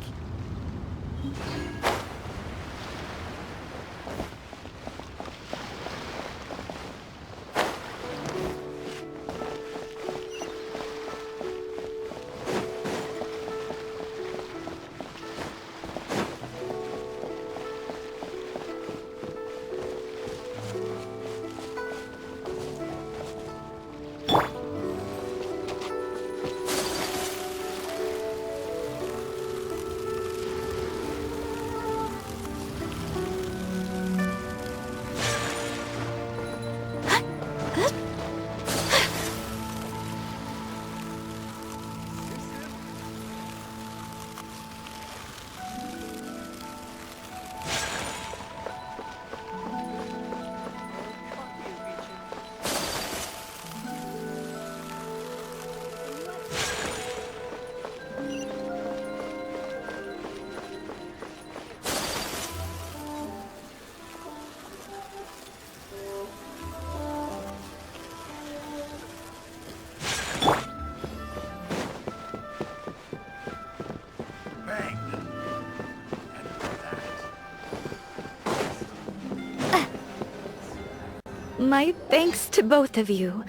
My thanks to both of you.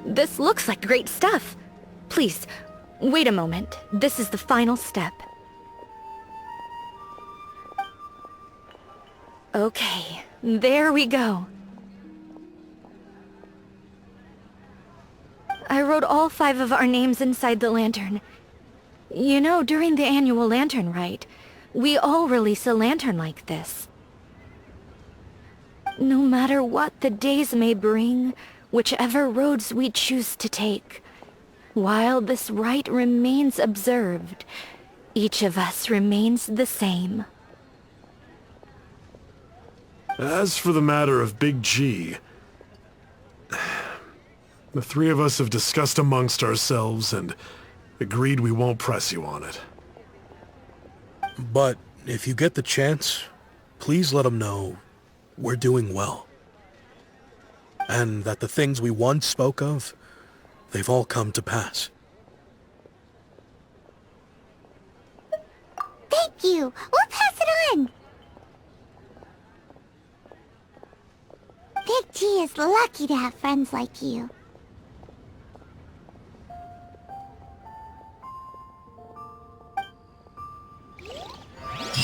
This looks like great stuff. Please, wait a moment. This is the final step. Okay, there we go. I wrote all 5 of our names inside the lantern. You know, during the annual lantern rite, we all release a lantern like this. No matter what the days may bring, whichever roads we choose to take, while this rite remains observed, each of us remains the same. As for the matter of Big G, the 3 of us have discussed amongst ourselves and agreed we won't press you on it. But if you get the chance, please let him know we're doing well. And that the things we once spoke of, they've all come to pass. Thank you. We'll pass it on. Big G is lucky to have friends like you.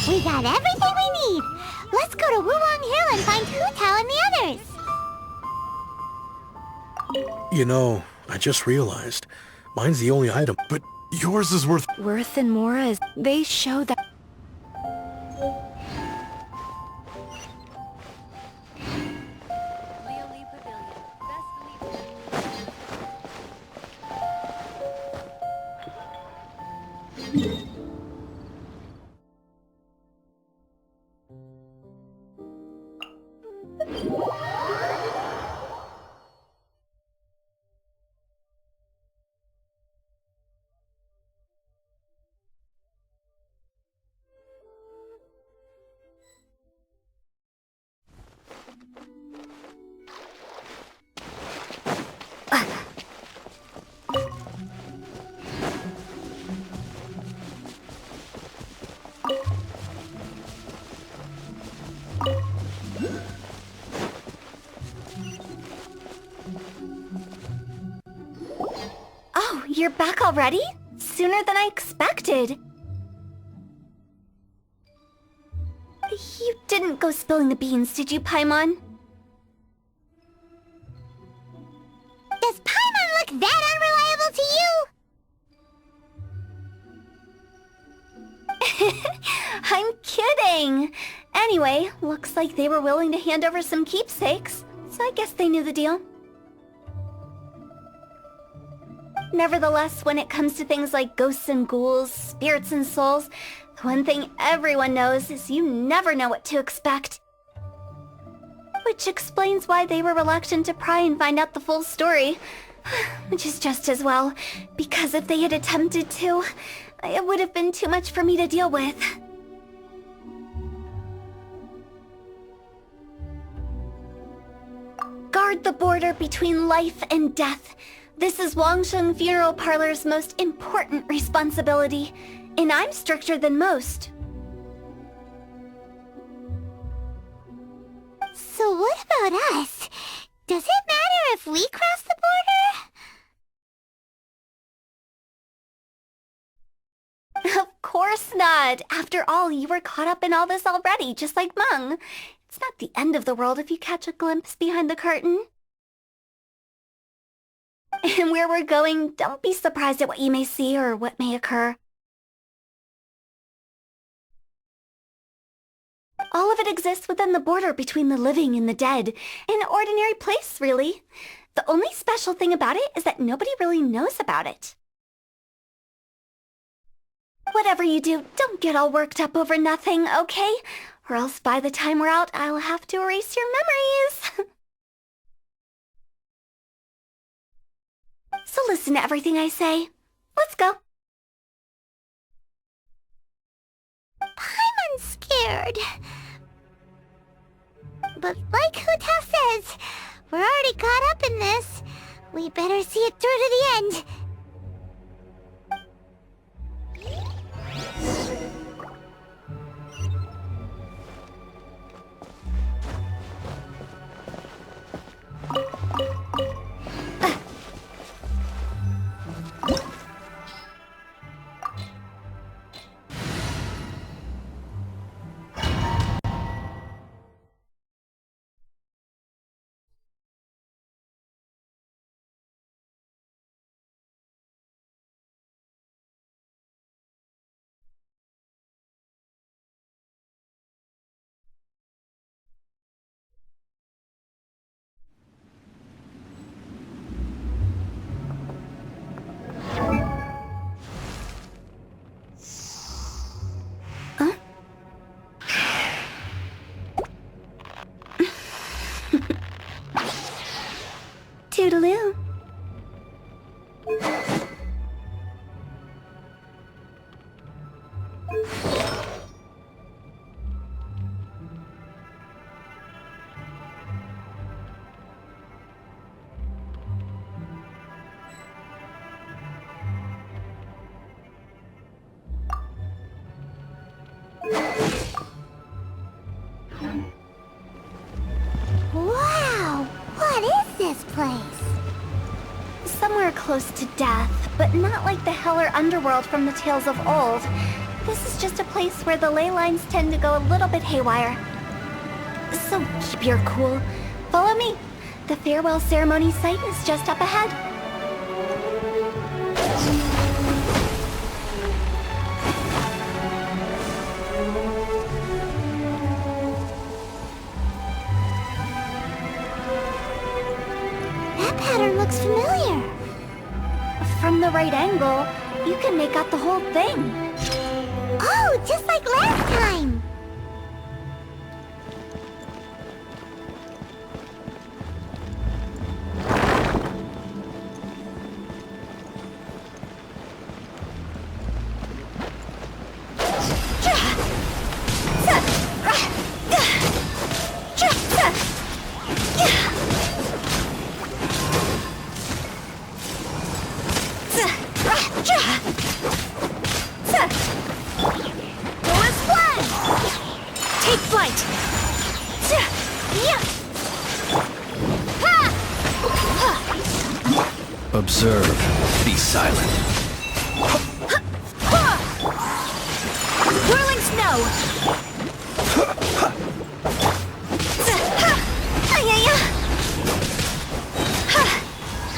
We got everything we need. Let's go to Wulong Hill and find Hu Tao and the others. You know, I just realized, mine's the only item. But yours is worth... Worth and Mora, is they show that... Oh, you're back already? Sooner than I expected. You didn't go spilling the beans, did you, Paimon? Does Paimon look that unreliable to you? I'm kidding. Anyway, looks like they were willing to hand over some keepsakes, so I guess they knew the deal. Nevertheless, when it comes to things like ghosts and ghouls, spirits and souls, the one thing everyone knows is you never know what to expect. Which explains why they were reluctant to pry and find out the full story. Which is just as well, because if they had attempted to, it would have been too much for me to deal with. Guard the border between life and death. This is Wangsheng Funeral Parlor's most important responsibility, and I'm stricter than most. So what about us? Does it matter if we cross the border? Of course not! After all, you were caught up in all this already, just like Meng. It's not the end of the world if you catch a glimpse behind the curtain. And where we're going, don't be surprised at what you may see or what may occur. All of it exists within the border between the living and the dead. An ordinary place, really. The only special thing about it is that nobody really knows about it. Whatever you do, don't get all worked up over nothing, okay? Or else by the time we're out, I'll have to erase your memories. So listen to everything I say. Let's go. I'm scared. But like Huta says, we're already caught up in this. We better see it through to the end. Toodaloo. Wow! What is this place? Somewhere close to death, but not like the hell or underworld from the tales of old. This is just a place where the ley lines tend to go a little bit haywire. So keep your cool. Follow me. The farewell ceremony site is just up ahead. That pattern looks familiar. From the right angle, you can make out the whole thing. Oh, just like last time! Take flight! Observe. Be silent. Whirling snow!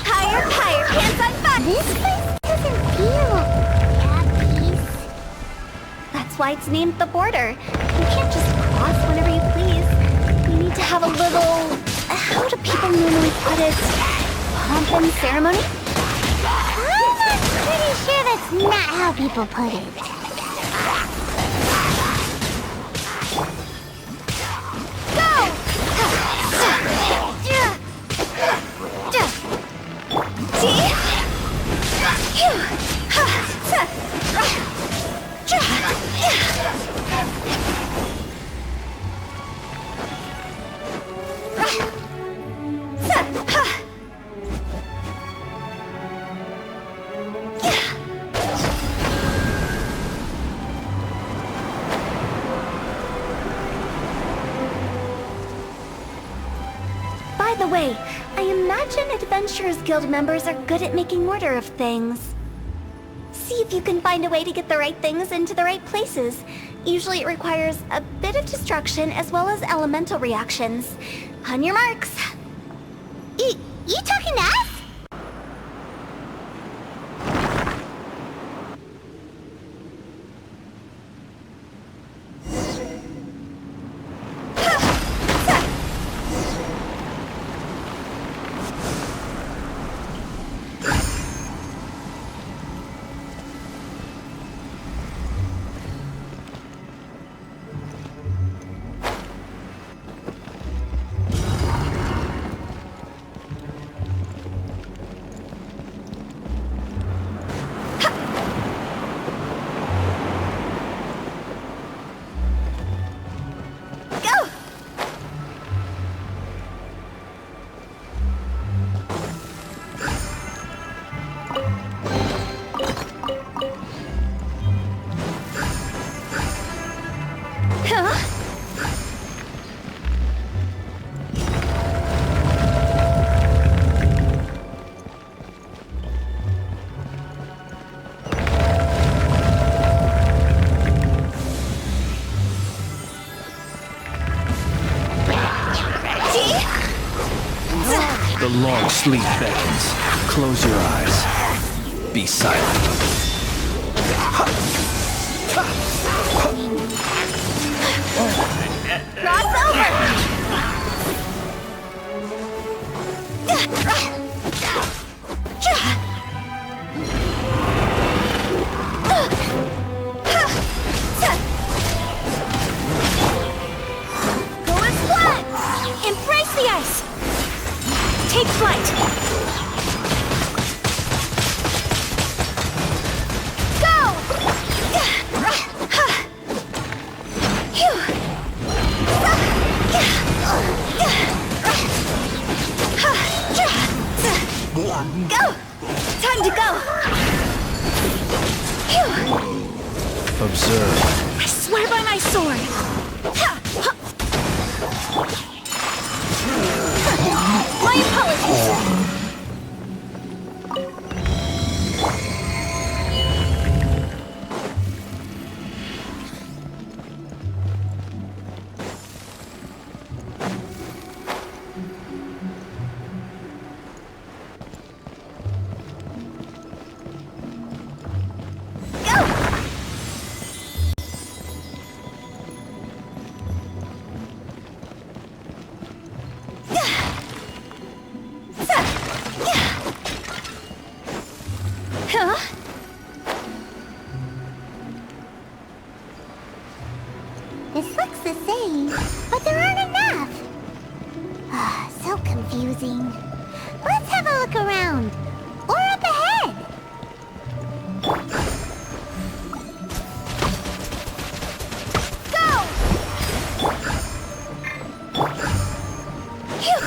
Higher, higher, pants on fire! This place doesn't feel at peace. That's why it's named the border. You can't just boss, whenever you please. We need to have a little... how do people normally put it? Pomp and ceremony? I'm pretty sure that's not how people put it. By the way, I imagine Adventurers Guild members are good at making order of things. See if you can find a way to get the right things into the right places. Usually it requires a bit of destruction as well as elemental reactions. On your marks. You talking to us? The long sleep beckons. Close your eyes. Be silent. Cross over! Go and flat! Embrace the ice! Take flight! Go! Go! Time to go! Observe. I swear by my sword! My apologies! Huh? This looks the same, but there aren't enough. So confusing. Let's have a look around. Or up ahead. Go! Phew!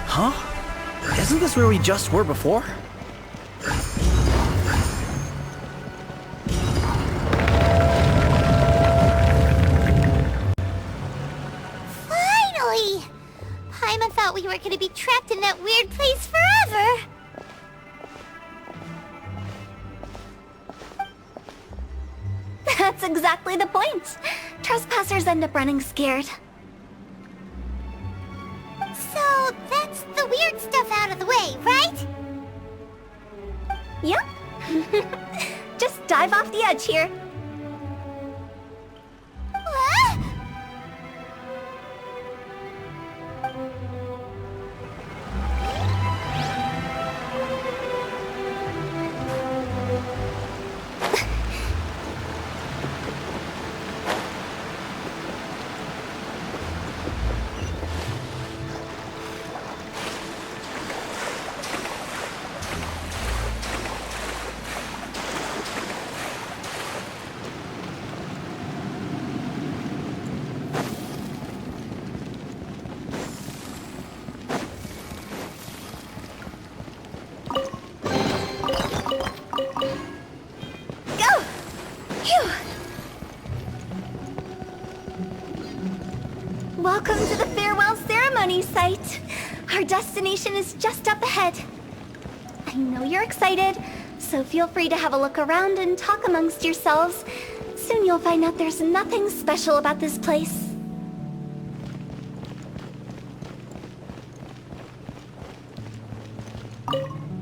Huh? Isn't this where we just were before? Finally! Paimon thought we were gonna be trapped in that weird place forever. That's exactly the point. Trespassers end up running scared. So, that's the weird stuff out of the way, right? Yep. Just dive off the edge here. What? Go! Phew! Welcome to the farewell ceremony site. Our destination is just up ahead. I know you're excited, so feel free to have a look around and talk amongst yourselves. Soon you'll find out there's nothing special about this place.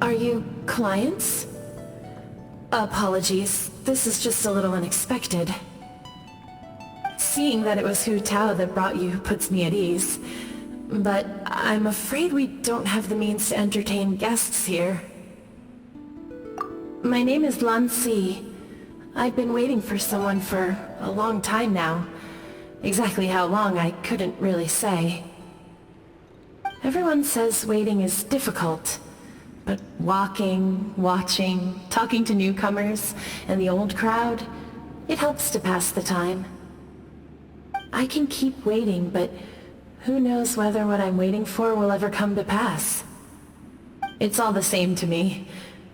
Are you clients? Apologies, this is just a little unexpected. Seeing that it was Hu Tao that brought you puts me at ease. But I'm afraid we don't have the means to entertain guests here. My name is Lan Si. I've been waiting for someone for a long time now. Exactly how long, I couldn't really say. Everyone says waiting is difficult. But walking, watching, talking to newcomers, and the old crowd, it helps to pass the time. I can keep waiting, but who knows whether what I'm waiting for will ever come to pass. It's all the same to me.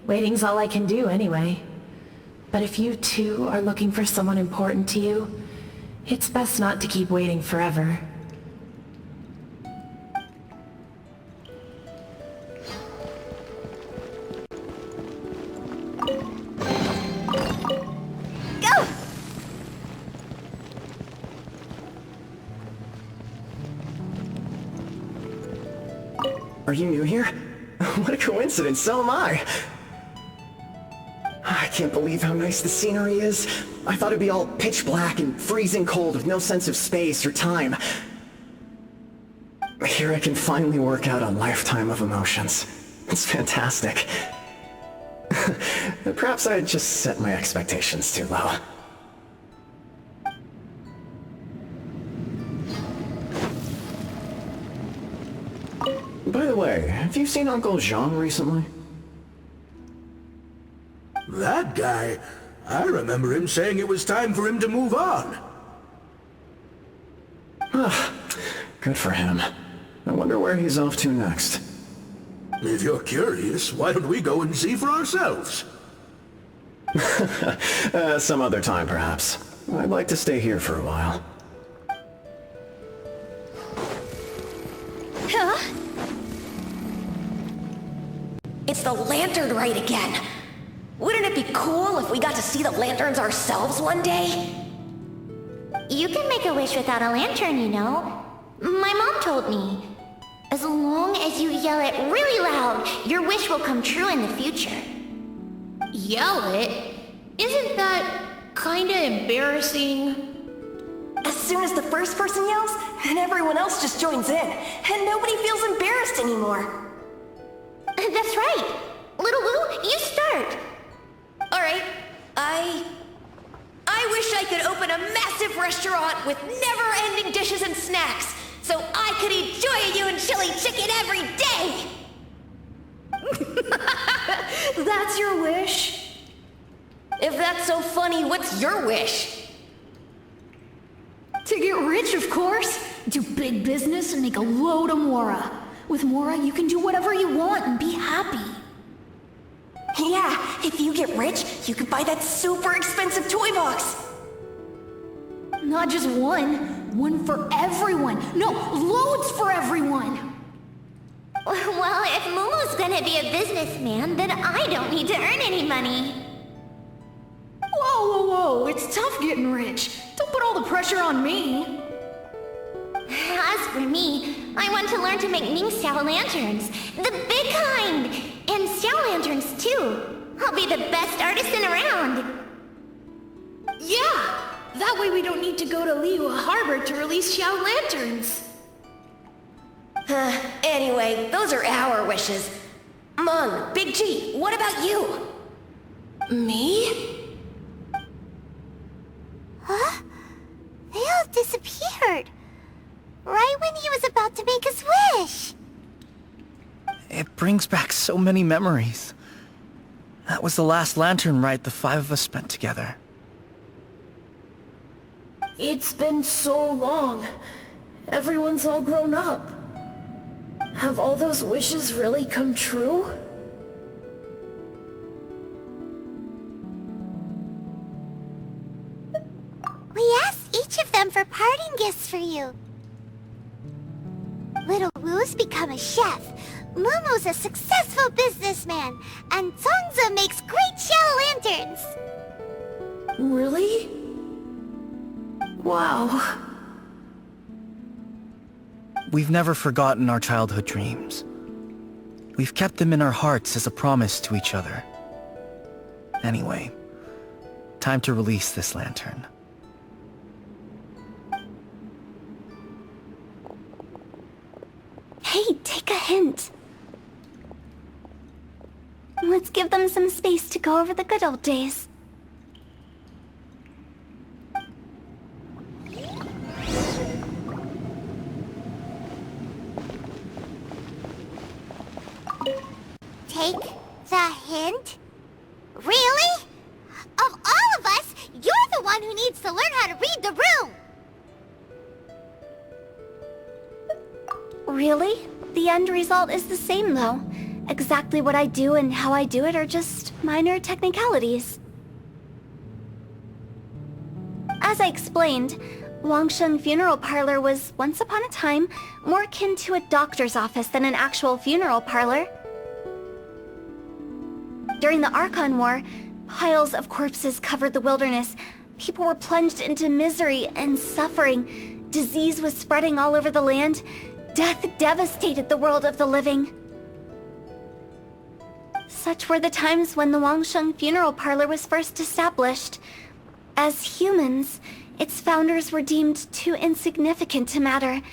Waiting's all I can do anyway. But if you too are looking for someone important to you, it's best not to keep waiting forever. Go! Are you new here? What a coincidence, so am I! I can't believe how nice the scenery is. I thought it'd be all pitch black and freezing cold with no sense of space or time. Here I can finally work out a lifetime of emotions. It's fantastic. Perhaps I just set my expectations too low. By the way, have you seen Uncle Jean recently? That guy? I remember him saying it was time for him to move on. Good for him. I wonder where he's off to next. If you're curious, why don't we go and see for ourselves? Some other time, perhaps. I'd like to stay here for a while. Huh? It's the lantern rite again. Wouldn't it be cool if we got to see the lanterns ourselves one day? You can make a wish without a lantern, you know. My mom told me. As long as you yell it really loud, your wish will come true in the future. Yell it? Isn't that kinda embarrassing? As soon as the first person yells, and everyone else just joins in, and nobody feels embarrassed anymore. That's right. Little Wu, you start. Alright, I wish I could open a massive restaurant with never-ending dishes and snacks, so I could eat Joy and chili chicken every day! That's your wish? If that's so funny, what's your wish? To get rich, of course. Do big business and make a load of Mora. With Mora, you can do whatever you want and be happy. Yeah, if you get rich, you could buy that super expensive toy box. Not just one. One for everyone. No, loads for everyone. Well, if Momo's gonna be a businessman, then I don't need to earn any money. Whoa, whoa, whoa. It's tough getting rich. Don't put all the pressure on me. As for me, I want to learn to make Ning Xiao lanterns. The big kind! And Xiao lanterns, too. I'll be the best artisan around. Yeah! That way we don't need to go to Liyue Harbor to release Xiao lanterns. Anyway, those are our wishes. Mung, Big G, what about you? Me? Huh? They all disappeared. Right when he was about to make his wish. It brings back so many memories. That was the last lantern ride the 5 of us spent together. It's been so long. Everyone's all grown up. Have all those wishes really come true? We asked each of them for parting gifts for you. Little Wu's become a chef, Momo's a successful businessman, and Zongza makes great shell lanterns. Really? Wow. We've never forgotten our childhood dreams. We've kept them in our hearts as a promise to each other. Anyway, time to release this lantern. Hey, take a hint. Let's give them some space to go over the good old days. Take the hint? Really? Of all of us, you're the one who needs to learn how to read the room! Really? The end result is the same, though. Exactly what I do and how I do it are just minor technicalities. As I explained, Wangsheng Funeral Parlor was, once upon a time, more akin to a doctor's office than an actual funeral parlor. During the Archon War, piles of corpses covered the wilderness. People were plunged into misery and suffering. Disease was spreading all over the land. Death devastated the world of the living. Such were the times when the Wangsheng Funeral Parlor was first established. As humans, its founders were deemed too insignificant to matter,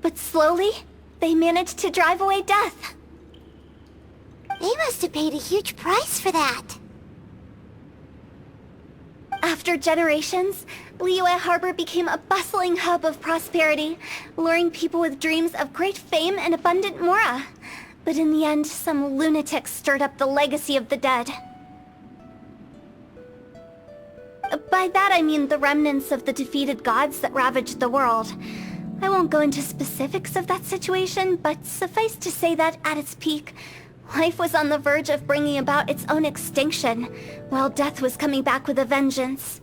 but slowly, they managed to drive away death. They must have paid a huge price for that. After generations, Liyue Harbor became a bustling hub of prosperity, luring people with dreams of great fame and abundant mora. But in the end, some lunatics stirred up the legacy of the dead. By that I mean the remnants of the defeated gods that ravaged the world. I won't go into specifics of that situation, but suffice to say that at its peak, life was on the verge of bringing about its own extinction, while death was coming back with a vengeance.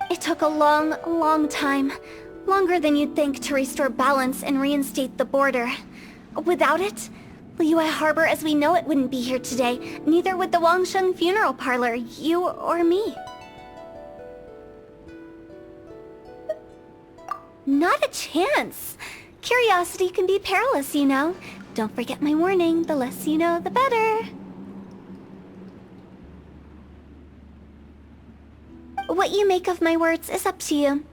It took a long, long time, longer than you'd think, to restore balance and reinstate the border. Without it, Liyue Harbor as we know it wouldn't be here today, neither would the Wangsheng Funeral Parlor, you or me. Not a chance! Curiosity can be perilous, you know. Don't forget my warning, the less you know, the better. What you make of my words is up to you.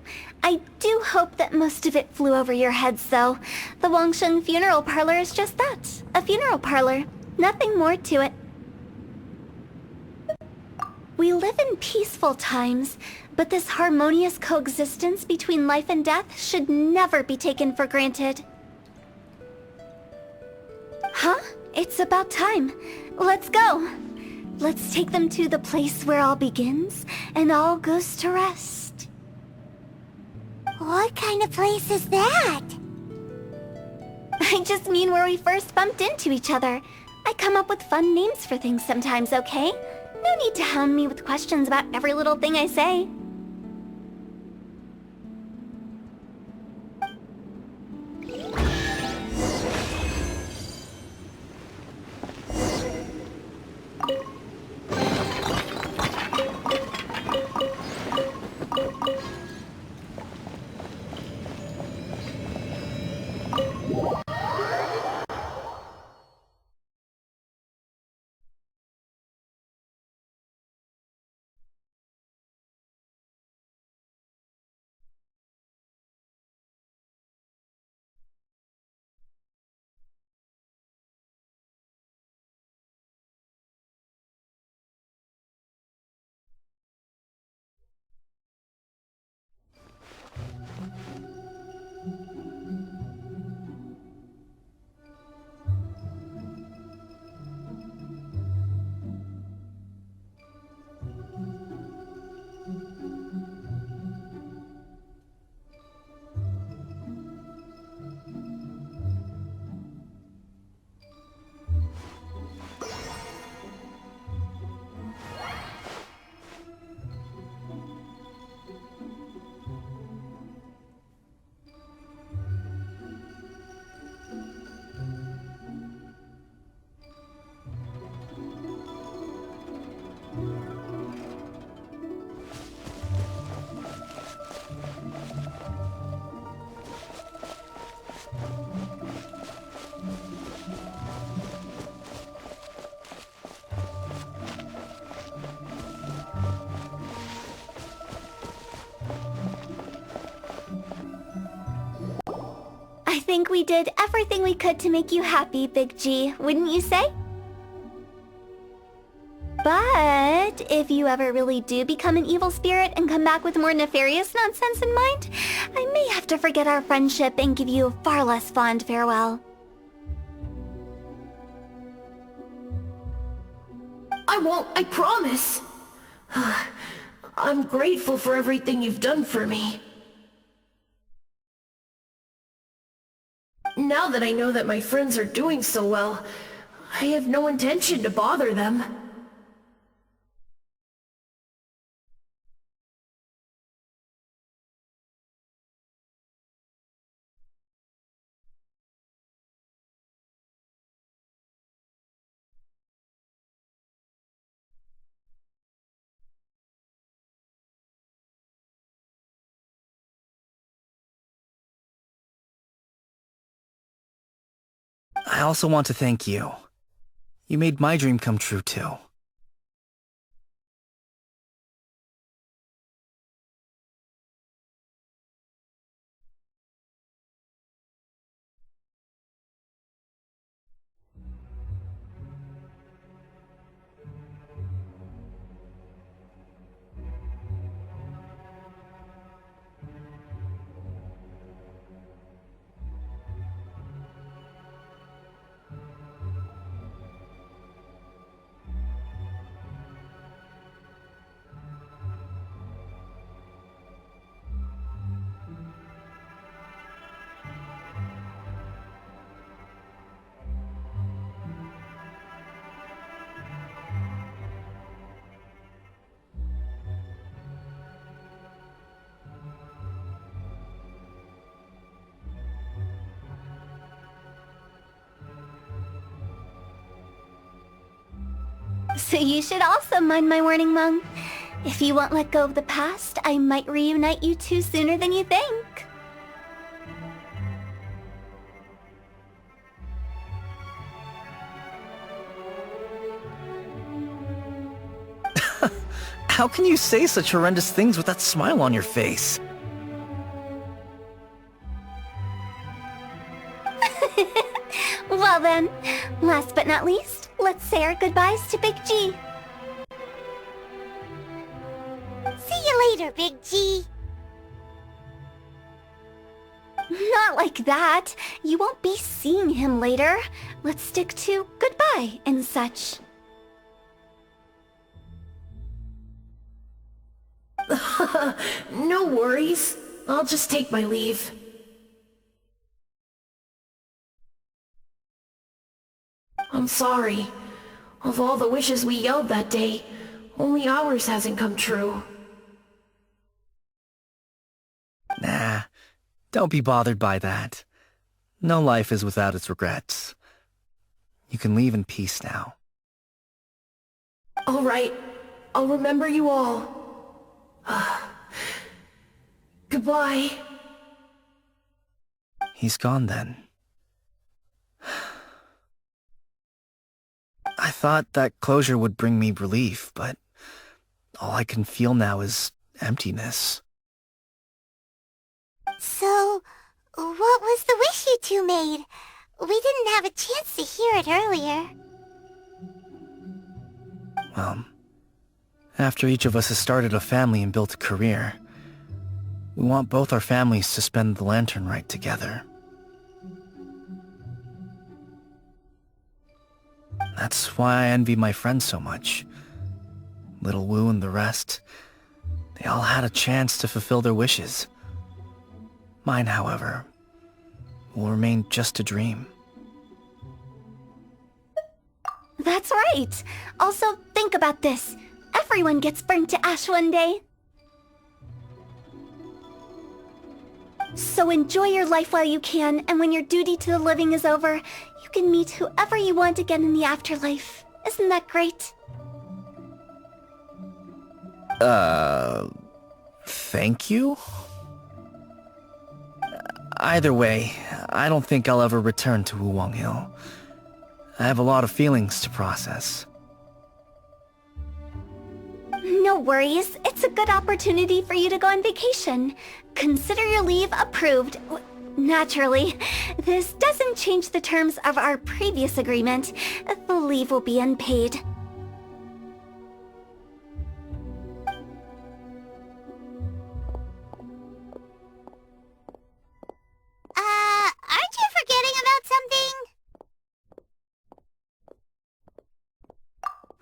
I do hope that most of it flew over your heads, though. The Wangsheng Funeral Parlor is just that, a funeral parlor. Nothing more to it. We live in peaceful times, but this harmonious coexistence between life and death should never be taken for granted. Huh? It's about time. Let's go. Let's take them to the place where all begins and all goes to rest. What kind of place is that? I just mean where we first bumped into each other. I come up with fun names for things sometimes, okay? No need to hound me with questions about every little thing I say. I think we did everything we could to make you happy, Big G, wouldn't you say? But if you ever really do become an evil spirit and come back with more nefarious nonsense in mind, I may have to forget our friendship and give you a far less fond farewell. I won't, I promise. I'm grateful for everything you've done for me. Now that I know that my friends are doing so well, I have no intention to bother them. I also want to thank you. You made my dream come true, too. So you should also mind my warning, Mung. If you won't let go of the past, I might reunite you two sooner than you think. How can you say such horrendous things with that smile on your face? Well then, last but not least, let's say our goodbyes to Big G. See you later, Big G. Not like that. You won't be seeing him later. Let's stick to goodbye and such. No worries. I'll just take my leave. I'm sorry. Of all the wishes we yelled that day, only ours hasn't come true. Nah, don't be bothered by that. No life is without its regrets. You can leave in peace now. All right. I'll remember you all. Goodbye. He's gone then. I thought that closure would bring me relief, but all I can feel now is emptiness. So, what was the wish you two made? We didn't have a chance to hear it earlier. Well, after each of us has started a family and built a career, we want both our families to spend the Lantern Rite together. That's why I envy my friends so much. Little Wu and the rest, they all had a chance to fulfill their wishes. Mine, however, will remain just a dream. That's right. Also, think about this. Everyone gets burnt to ash one day. So enjoy your life while you can, and when your duty to the living is over, you can meet whoever you want again in the afterlife. Isn't that great? Thank you? Either way, I don't think I'll ever return to Wuwang Hill. I have a lot of feelings to process. No worries. It's a good opportunity for you to go on vacation. Consider your leave approved. Naturally, this doesn't change the terms of our previous agreement. The leave will be unpaid. Aren't you forgetting about something?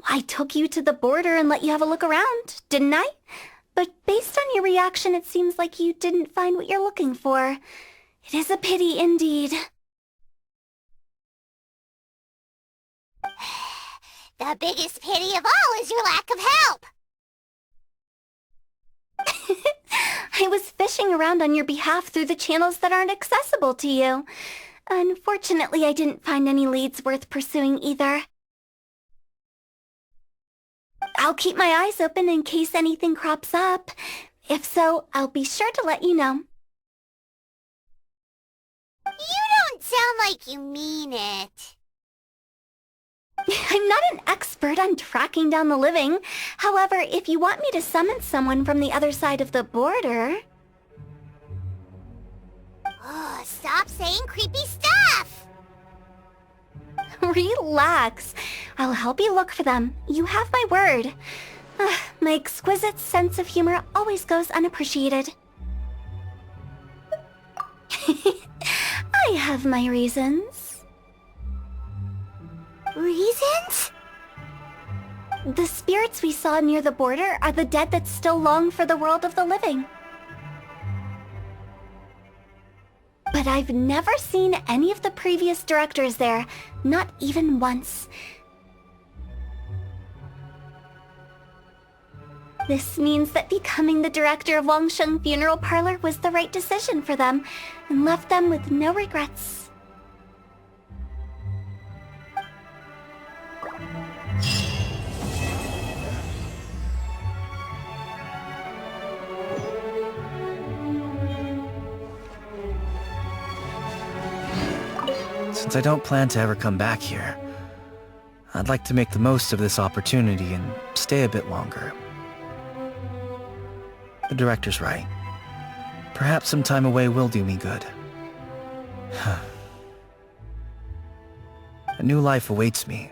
I took you to the border and let you have a look around, didn't I? But based on your reaction, it seems like you didn't find what you're looking for. It is a pity indeed. The biggest pity of all is your lack of help. I was fishing around on your behalf through the channels that aren't accessible to you. Unfortunately, I didn't find any leads worth pursuing either. I'll keep my eyes open in case anything crops up. If so, I'll be sure to let you know. You don't sound like you mean it. I'm not an expert on tracking down the living. However, if you want me to summon someone from the other side of the border... Oh, stop saying creepy stuff! Relax. I'll help you look for them. You have my word. My exquisite sense of humor always goes unappreciated. I have my reasons. Reasons? The spirits we saw near the border are the dead that still long for the world of the living. But I've never seen any of the previous directors there, not even once. This means that becoming the director of Longsheng Funeral Parlor was the right decision for them, and left them with no regrets. Since I don't plan to ever come back here, I'd like to make the most of this opportunity and stay a bit longer. The director's right. Perhaps some time away will do me good. A new life awaits me,